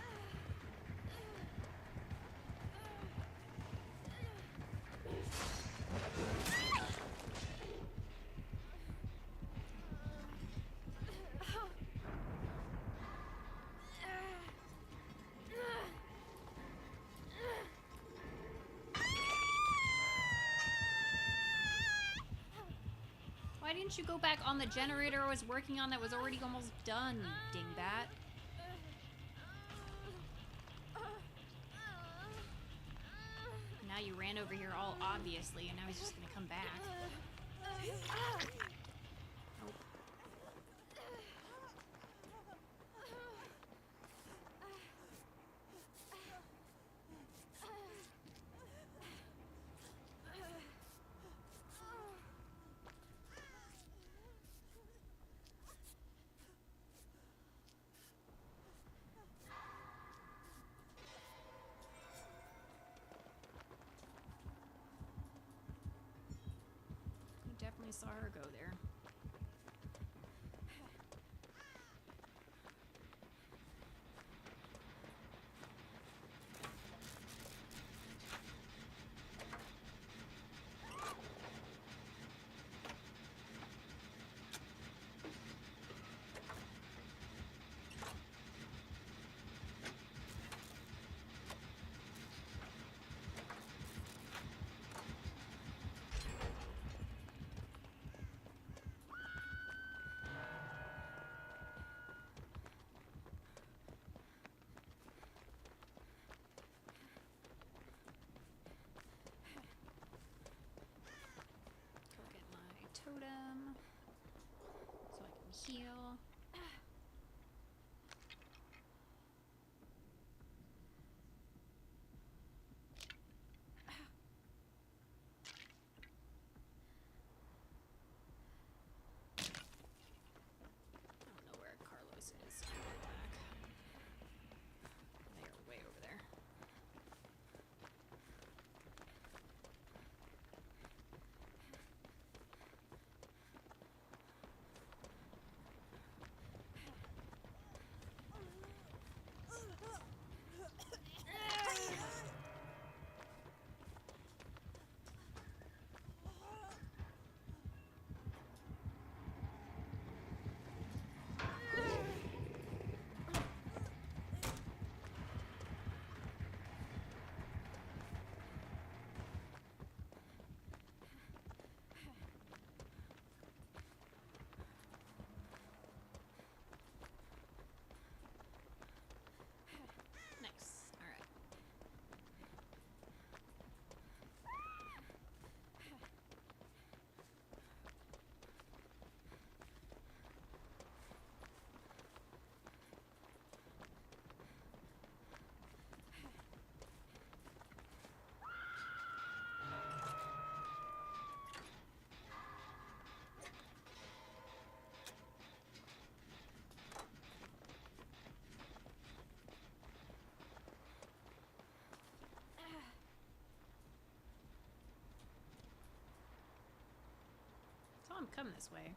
Why didn't you go back on the generator I was working on that was already almost done, you dingbat? Now you ran over here all obviously, and now he's just gonna come back. Nope. Definitely saw her go there. totem so I can heal. I don't know where Carlos is. I'll be back. They're way over there. Nice. All right. Saw him come this way.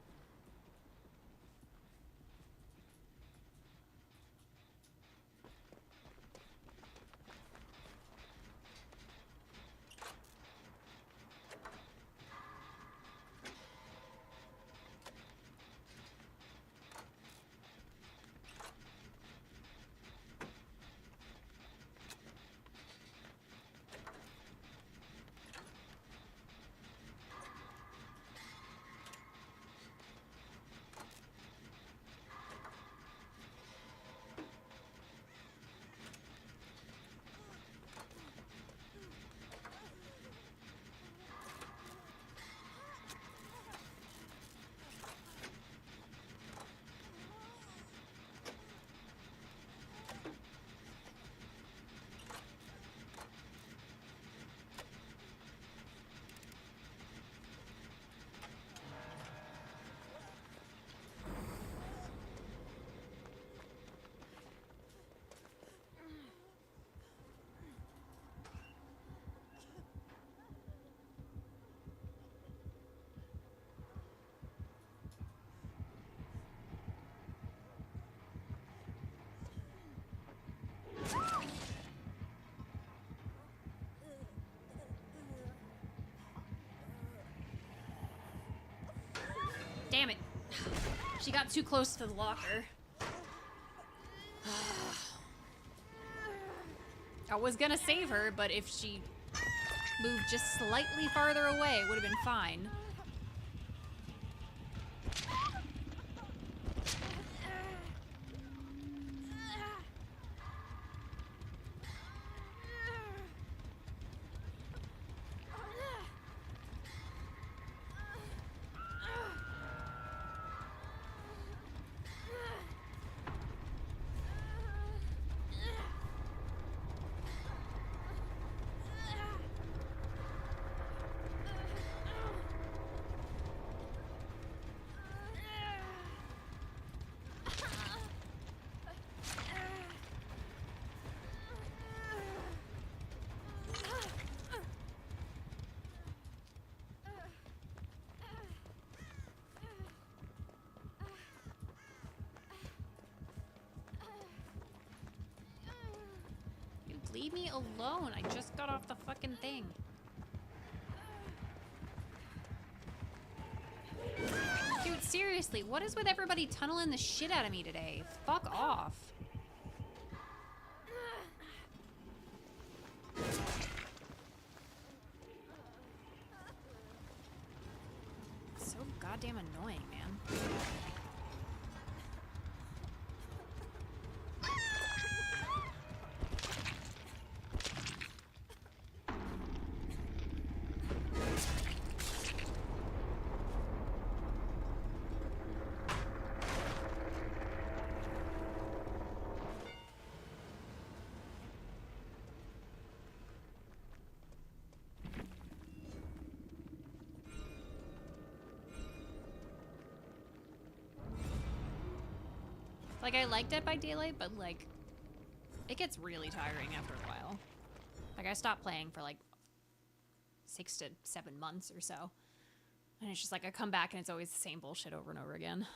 Damn it. She got too close to the locker. I was gonna save her, but if she moved just slightly farther away, it would have been fine. Leave me alone. I just got off the fucking thing. Dude, seriously, what is with everybody tunneling the shit out of me today? Fuck off. So goddamn annoying, man. Like, I like Dead by Daylight, but, like, it gets really tiring after a while. Like, I stopped playing for, like, 6 to 7 months or so. And it's just like, I come back and it's always the same bullshit over and over again.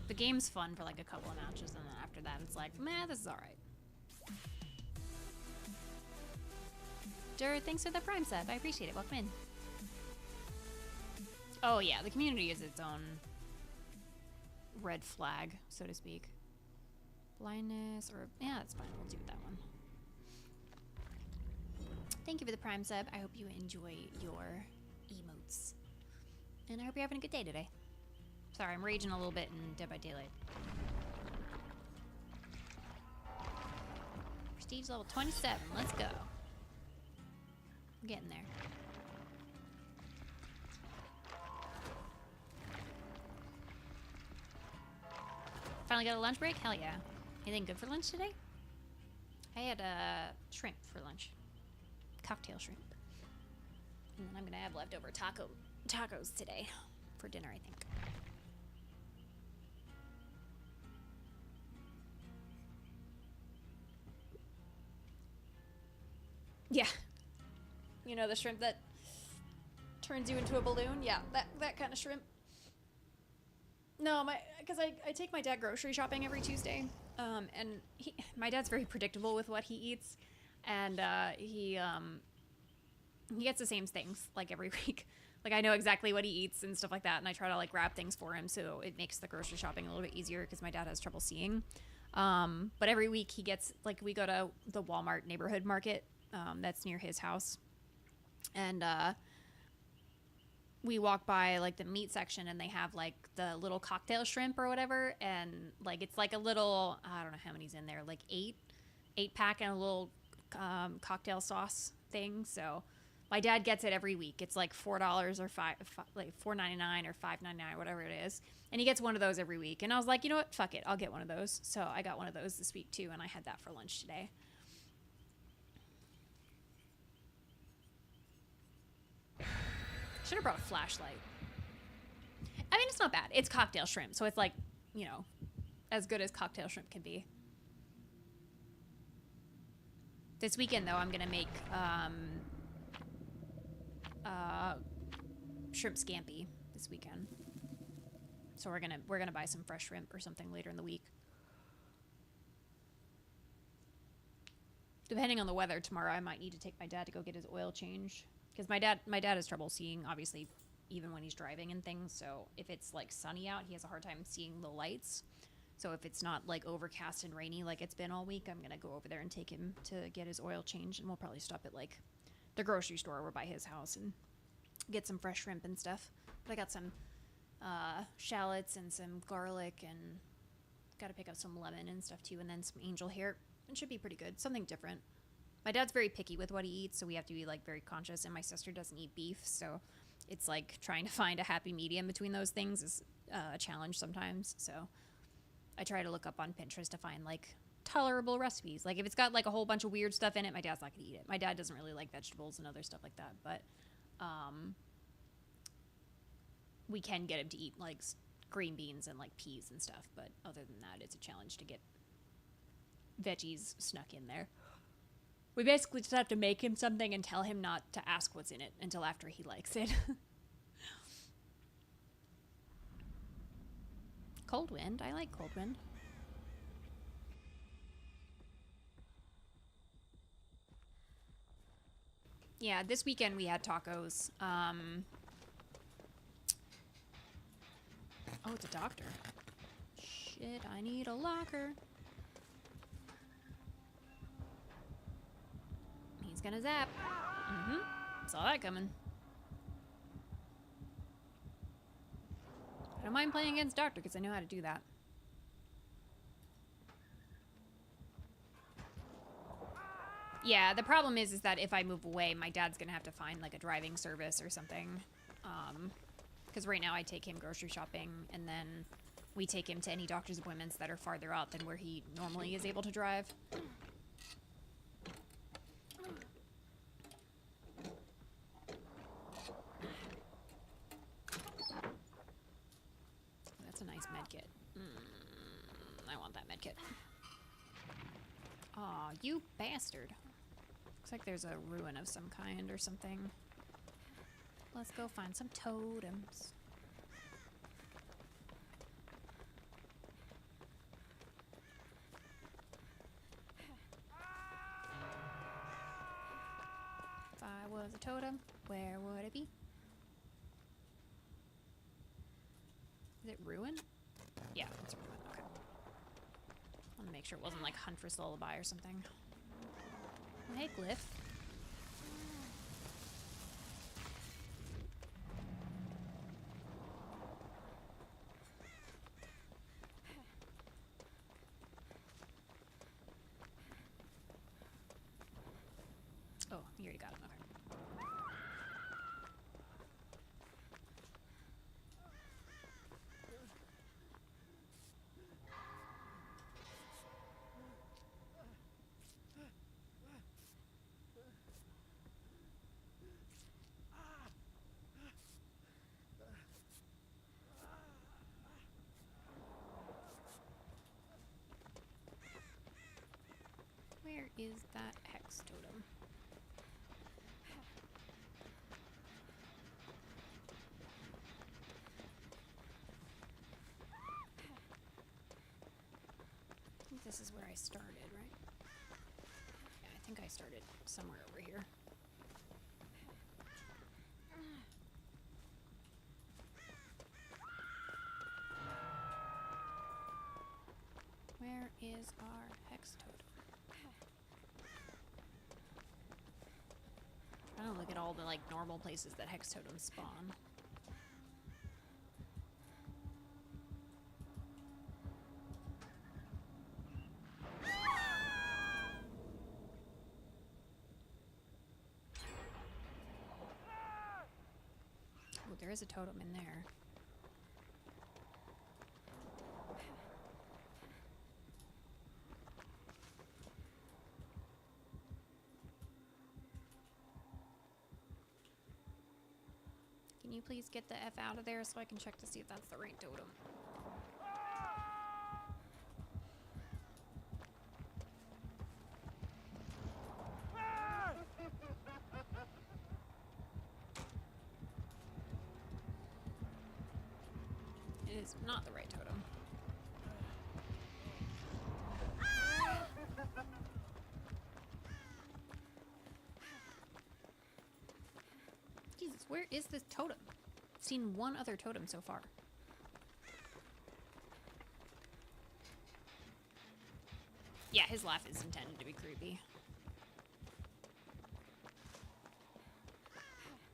The game's fun for, like, a couple of matches, and then after that, it's like, meh, this is alright. Dur, thanks for the Prime sub. I appreciate it. Welcome in. Oh, yeah, the community is its own red flag, so to speak. Blindness, or... yeah, that's fine. We'll do that one. Thank you for the Prime sub. I hope you enjoy your emotes. And I hope you're having a good day today. Sorry, I'm raging a little bit in Dead by Daylight. Prestige level 27. Let's go. I'm getting there. Finally got a lunch break? Hell yeah. Anything good for lunch today? I had shrimp for lunch. Cocktail shrimp. And then I'm gonna have leftover tacos today for dinner, I think. Yeah. You know the shrimp that turns you into a balloon? Yeah, that kind of shrimp. No, because I take my dad grocery shopping every Tuesday, and my dad's very predictable with what he eats, and he gets the same things like every week. Like, I know exactly what he eats and stuff like that, and I try to like grab things for him, so it makes the grocery shopping a little bit easier because my dad has trouble seeing. But every week he gets, like, we go to the Walmart neighborhood market that's near his house, and we walk by like the meat section, and they have like the little cocktail shrimp or whatever, and like it's like a little, I don't know how many's in there, like eight pack and a little cocktail sauce thing. So my dad gets it every week. It's like $4 or like $4.99 or $5.99, whatever it is, and he gets one of those every week. And I was like, you know what, fuck it, I'll get one of those. So I got one of those this week too, and I had that for lunch today. Should have brought a flashlight. I mean, it's not bad. It's cocktail shrimp, so it's like, you know, as good as cocktail shrimp can be. This weekend, though, I'm gonna make shrimp scampi this weekend. So we're gonna buy some fresh shrimp or something later in the week. Depending on the weather tomorrow, I might need to take my dad to go get his oil change. Because my dad has trouble seeing, obviously, even when he's driving and things. So if it's like sunny out, he has a hard time seeing the lights. So if it's not like overcast and rainy like it's been all week, I'm gonna go over there and take him to get his oil change, and we'll probably stop at like the grocery store over by his house and get some fresh shrimp and stuff. But I got some shallots and some garlic, and got to pick up some lemon and stuff too, and then some angel hair. It should be pretty good, something different. My dad's very picky with what he eats, so we have to be like very conscious, and my sister doesn't eat beef, so it's like trying to find a happy medium between those things is a challenge sometimes. So I try to look up on Pinterest to find like tolerable recipes. Like if it's got like a whole bunch of weird stuff in it, my dad's not gonna eat it. My dad doesn't really like vegetables and other stuff like that, but we can get him to eat like green beans and like peas and stuff, but other than that, it's a challenge to get veggies snuck in there. We basically just have to make him something and tell him not to ask what's in it until after he likes it. Cold wind. I like cold wind. Yeah, this weekend we had tacos. Oh, it's a doctor. Shit, I need a locker. He's gonna zap. Saw that coming. I don't mind playing against Doctor because I know how to do that. Yeah, the problem is that if I move away, my dad's gonna have to find like a driving service or something. Because right now I take him grocery shopping, and then we take him to any doctor's appointments that are farther out than where he normally is able to drive. I want that medkit. Aw, you bastard. Looks like there's a ruin of some kind or something. Let's go find some totems. If I was a totem, where would it be? Is it ruin? Yeah, it's ruin. Okay. I want to make sure it wasn't like Huntress Lullaby or something. Oh, hey, Glyph. Oh, you already got him. Okay. Where is that hex totem? I think this is where I started, right? Yeah, I think I started somewhere over here. Where is our hex totem? I don't look at all the like normal places that hex totems spawn. Oh, there is a totem in there. Can you please get the F out of there so I can check to see if that's the right totem? It is not the right totem. Jesus, where is this totem? I've seen one other totem so far. Yeah, his laugh is intended to be creepy.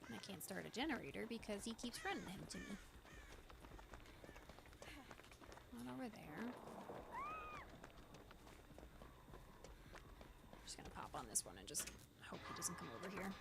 And I can't start a generator because he keeps running him to me. Not over there. I'm just gonna pop on this one and just hope he doesn't come over here.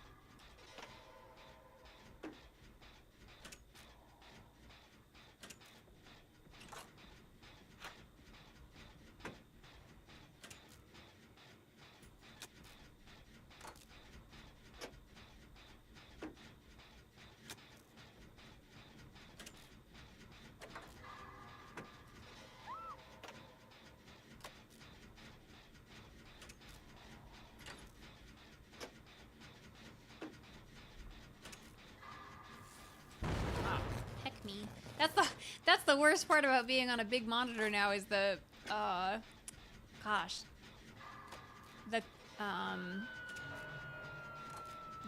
That's the worst part about being on a big monitor now is the gosh.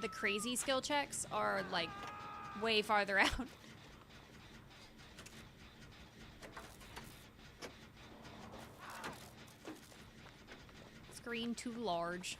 The crazy skill checks are like way farther out. Screen too large.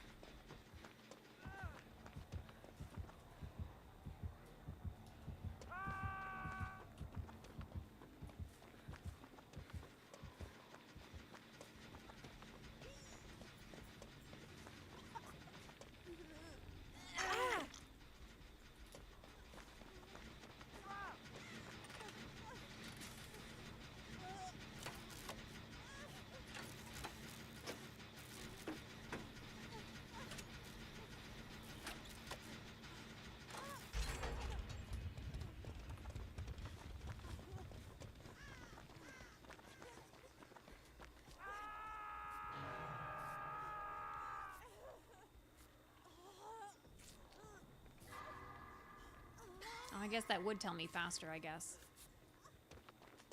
I guess that would tell me faster, I guess.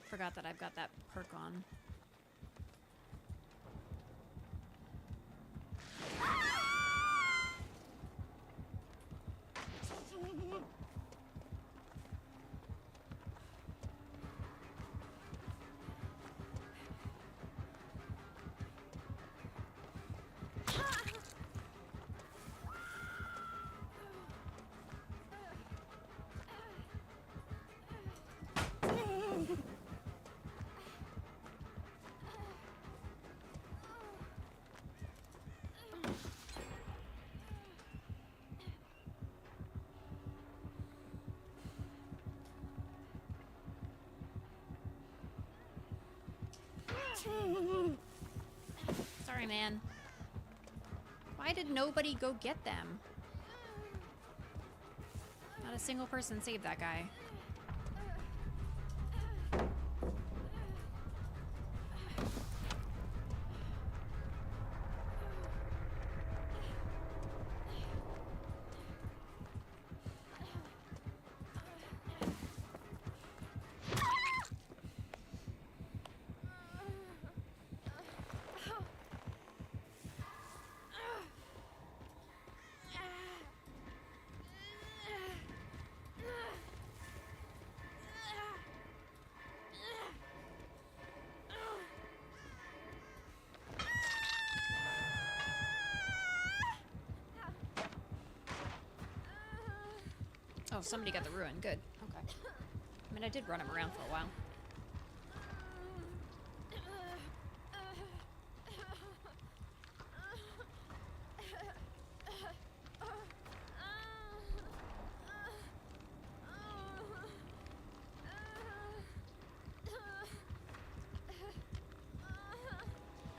Forgot that I've got that perk on. Sorry, man. Why did nobody go get them? Not a single person saved that guy. Oh, somebody got the ruin. Good. Okay. I mean, I did run him around for a while.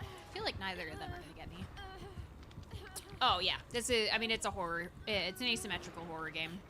I feel like neither of them are gonna get me. Oh, yeah. This is, I mean, it's a horror. It's an asymmetrical horror game.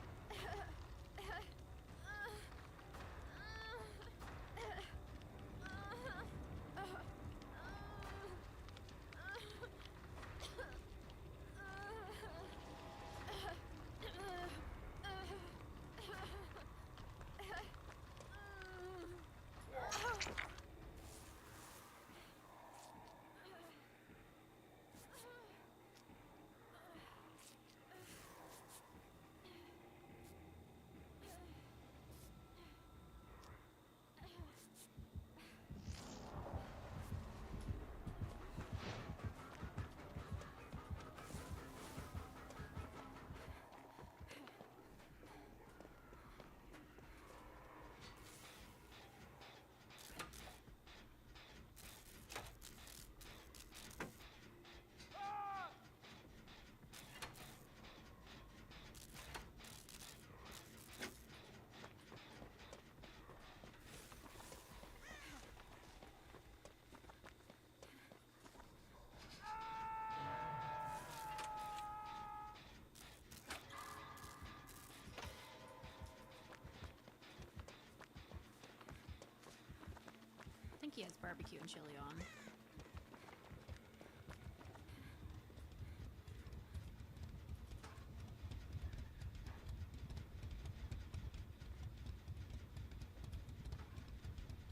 I think he has barbecue and chili on.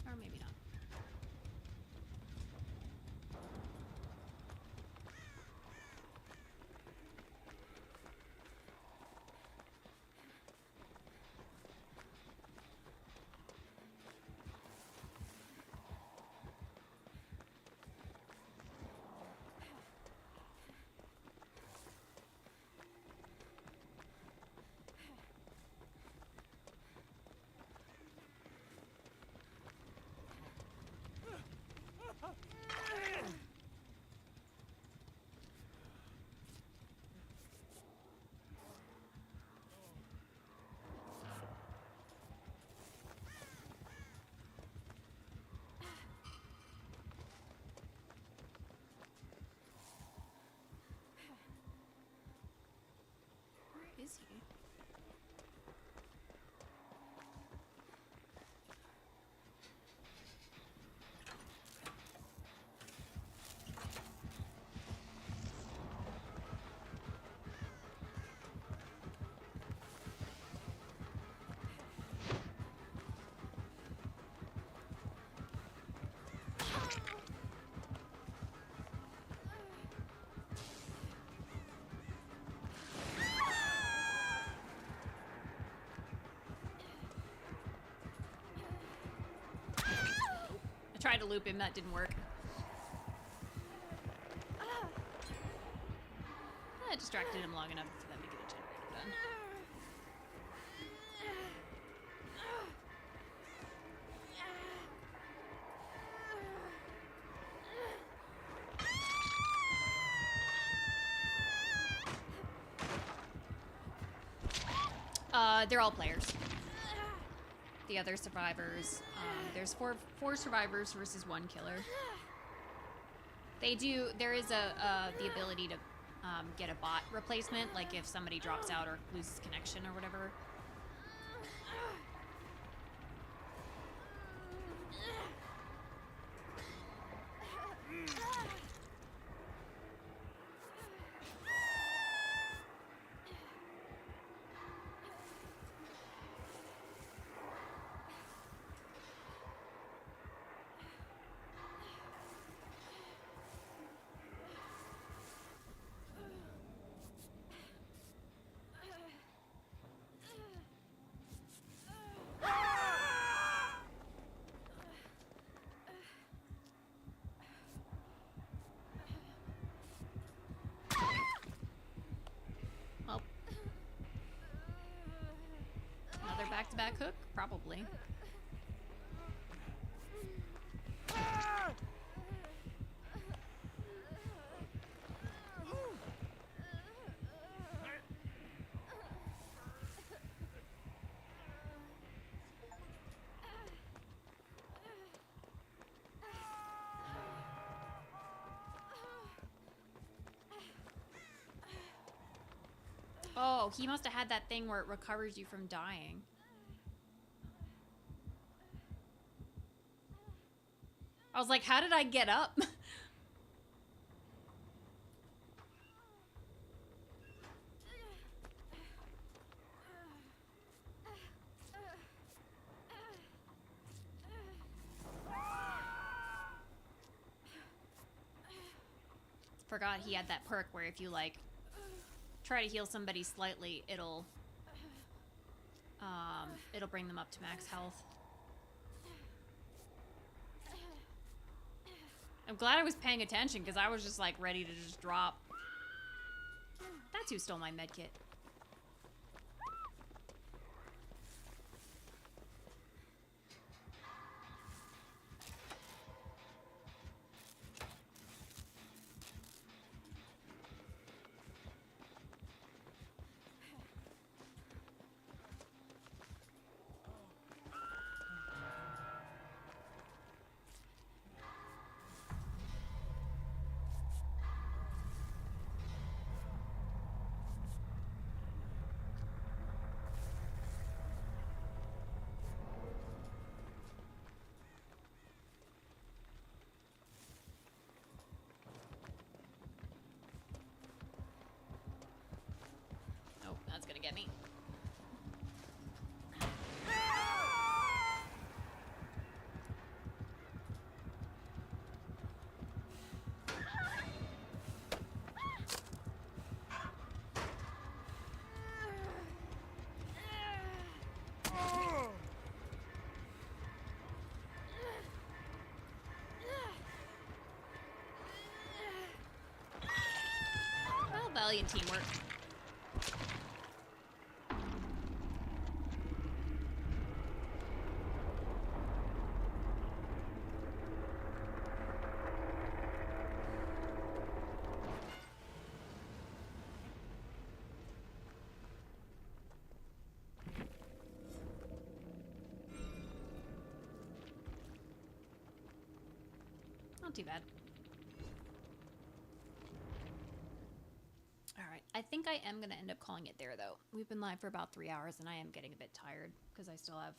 Or maybe not. Where is he? to loop him. That didn't work. I distracted him long enough for them to get a generator done. They're all players. The other survivors, there's four survivors versus one killer. There is the ability to get a bot replacement, like if somebody drops out or loses connection or whatever. Another back-to-back hook? Probably. Oh, he must have had that thing where it recovers you from dying. I was like, how did I get up? Forgot he had that perk where if you like try to heal somebody slightly, it'll bring them up to max health. I'm glad I was paying attention because I was just like ready to just drop. That's who stole my medkit. That's gonna get me. Well, valiant teamwork. Not too bad. Alright, I think I am going to end up calling it there, though. We've been live for about 3 hours, and I am getting a bit tired because I still have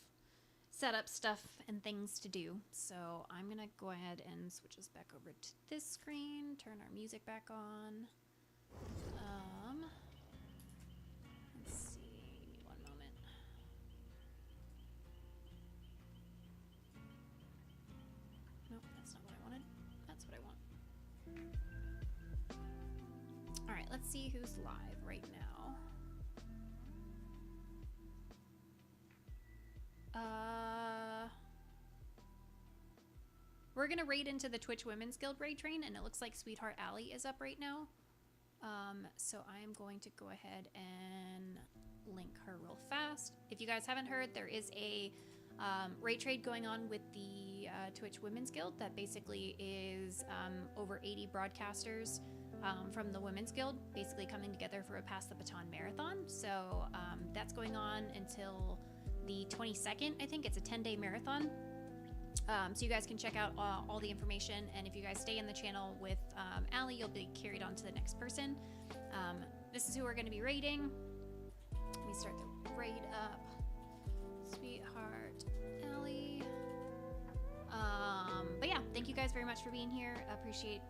setup stuff and things to do. So I'm going to go ahead and switch us back over to this screen, turn our music back on. Let's see, give me one moment. Nope, that's not what I wanted. That's what I want. Alright, let's see who's live right now. we're gonna raid into the Twitch Women's Guild raid train, and it looks like Sweetheart Alley is up right now. So I am going to go ahead and link her real fast. If you guys haven't heard, there is a raid trade going on with the Twitch Women's Guild that basically is over 80 broadcasters from the Women's Guild basically coming together for a Pass the Baton marathon. So that's going on until the 22nd. I think it's a 10-day marathon. So you guys can check out all the information, and if you guys stay in the channel with Allie, you'll be carried on to the next person. This is who we're going to be raiding. Let me start the raid up. Sweetheart Allie. But yeah, thank you guys very much for being here. Appreciate,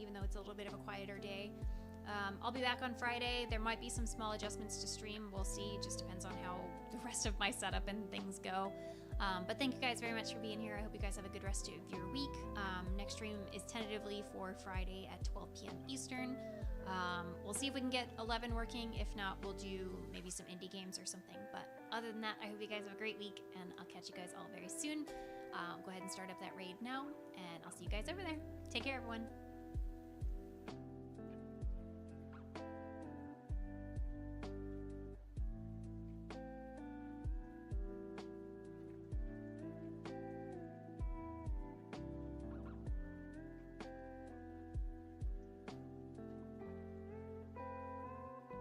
even though it's a little bit of a quieter day. I'll be back on Friday. There might be some small adjustments to stream. We'll see. It just depends on how the rest of my setup and things go. But thank you guys very much for being here. I hope you guys have a good rest of your week. Next stream is tentatively for Friday at 12 p.m. Eastern. We'll see if we can get 11 working. If not, we'll do maybe some indie games or something. But other than that, I hope you guys have a great week, and I'll catch you guys all very soon. Go ahead and start up that raid now, and I'll see you guys over there. Take care, everyone.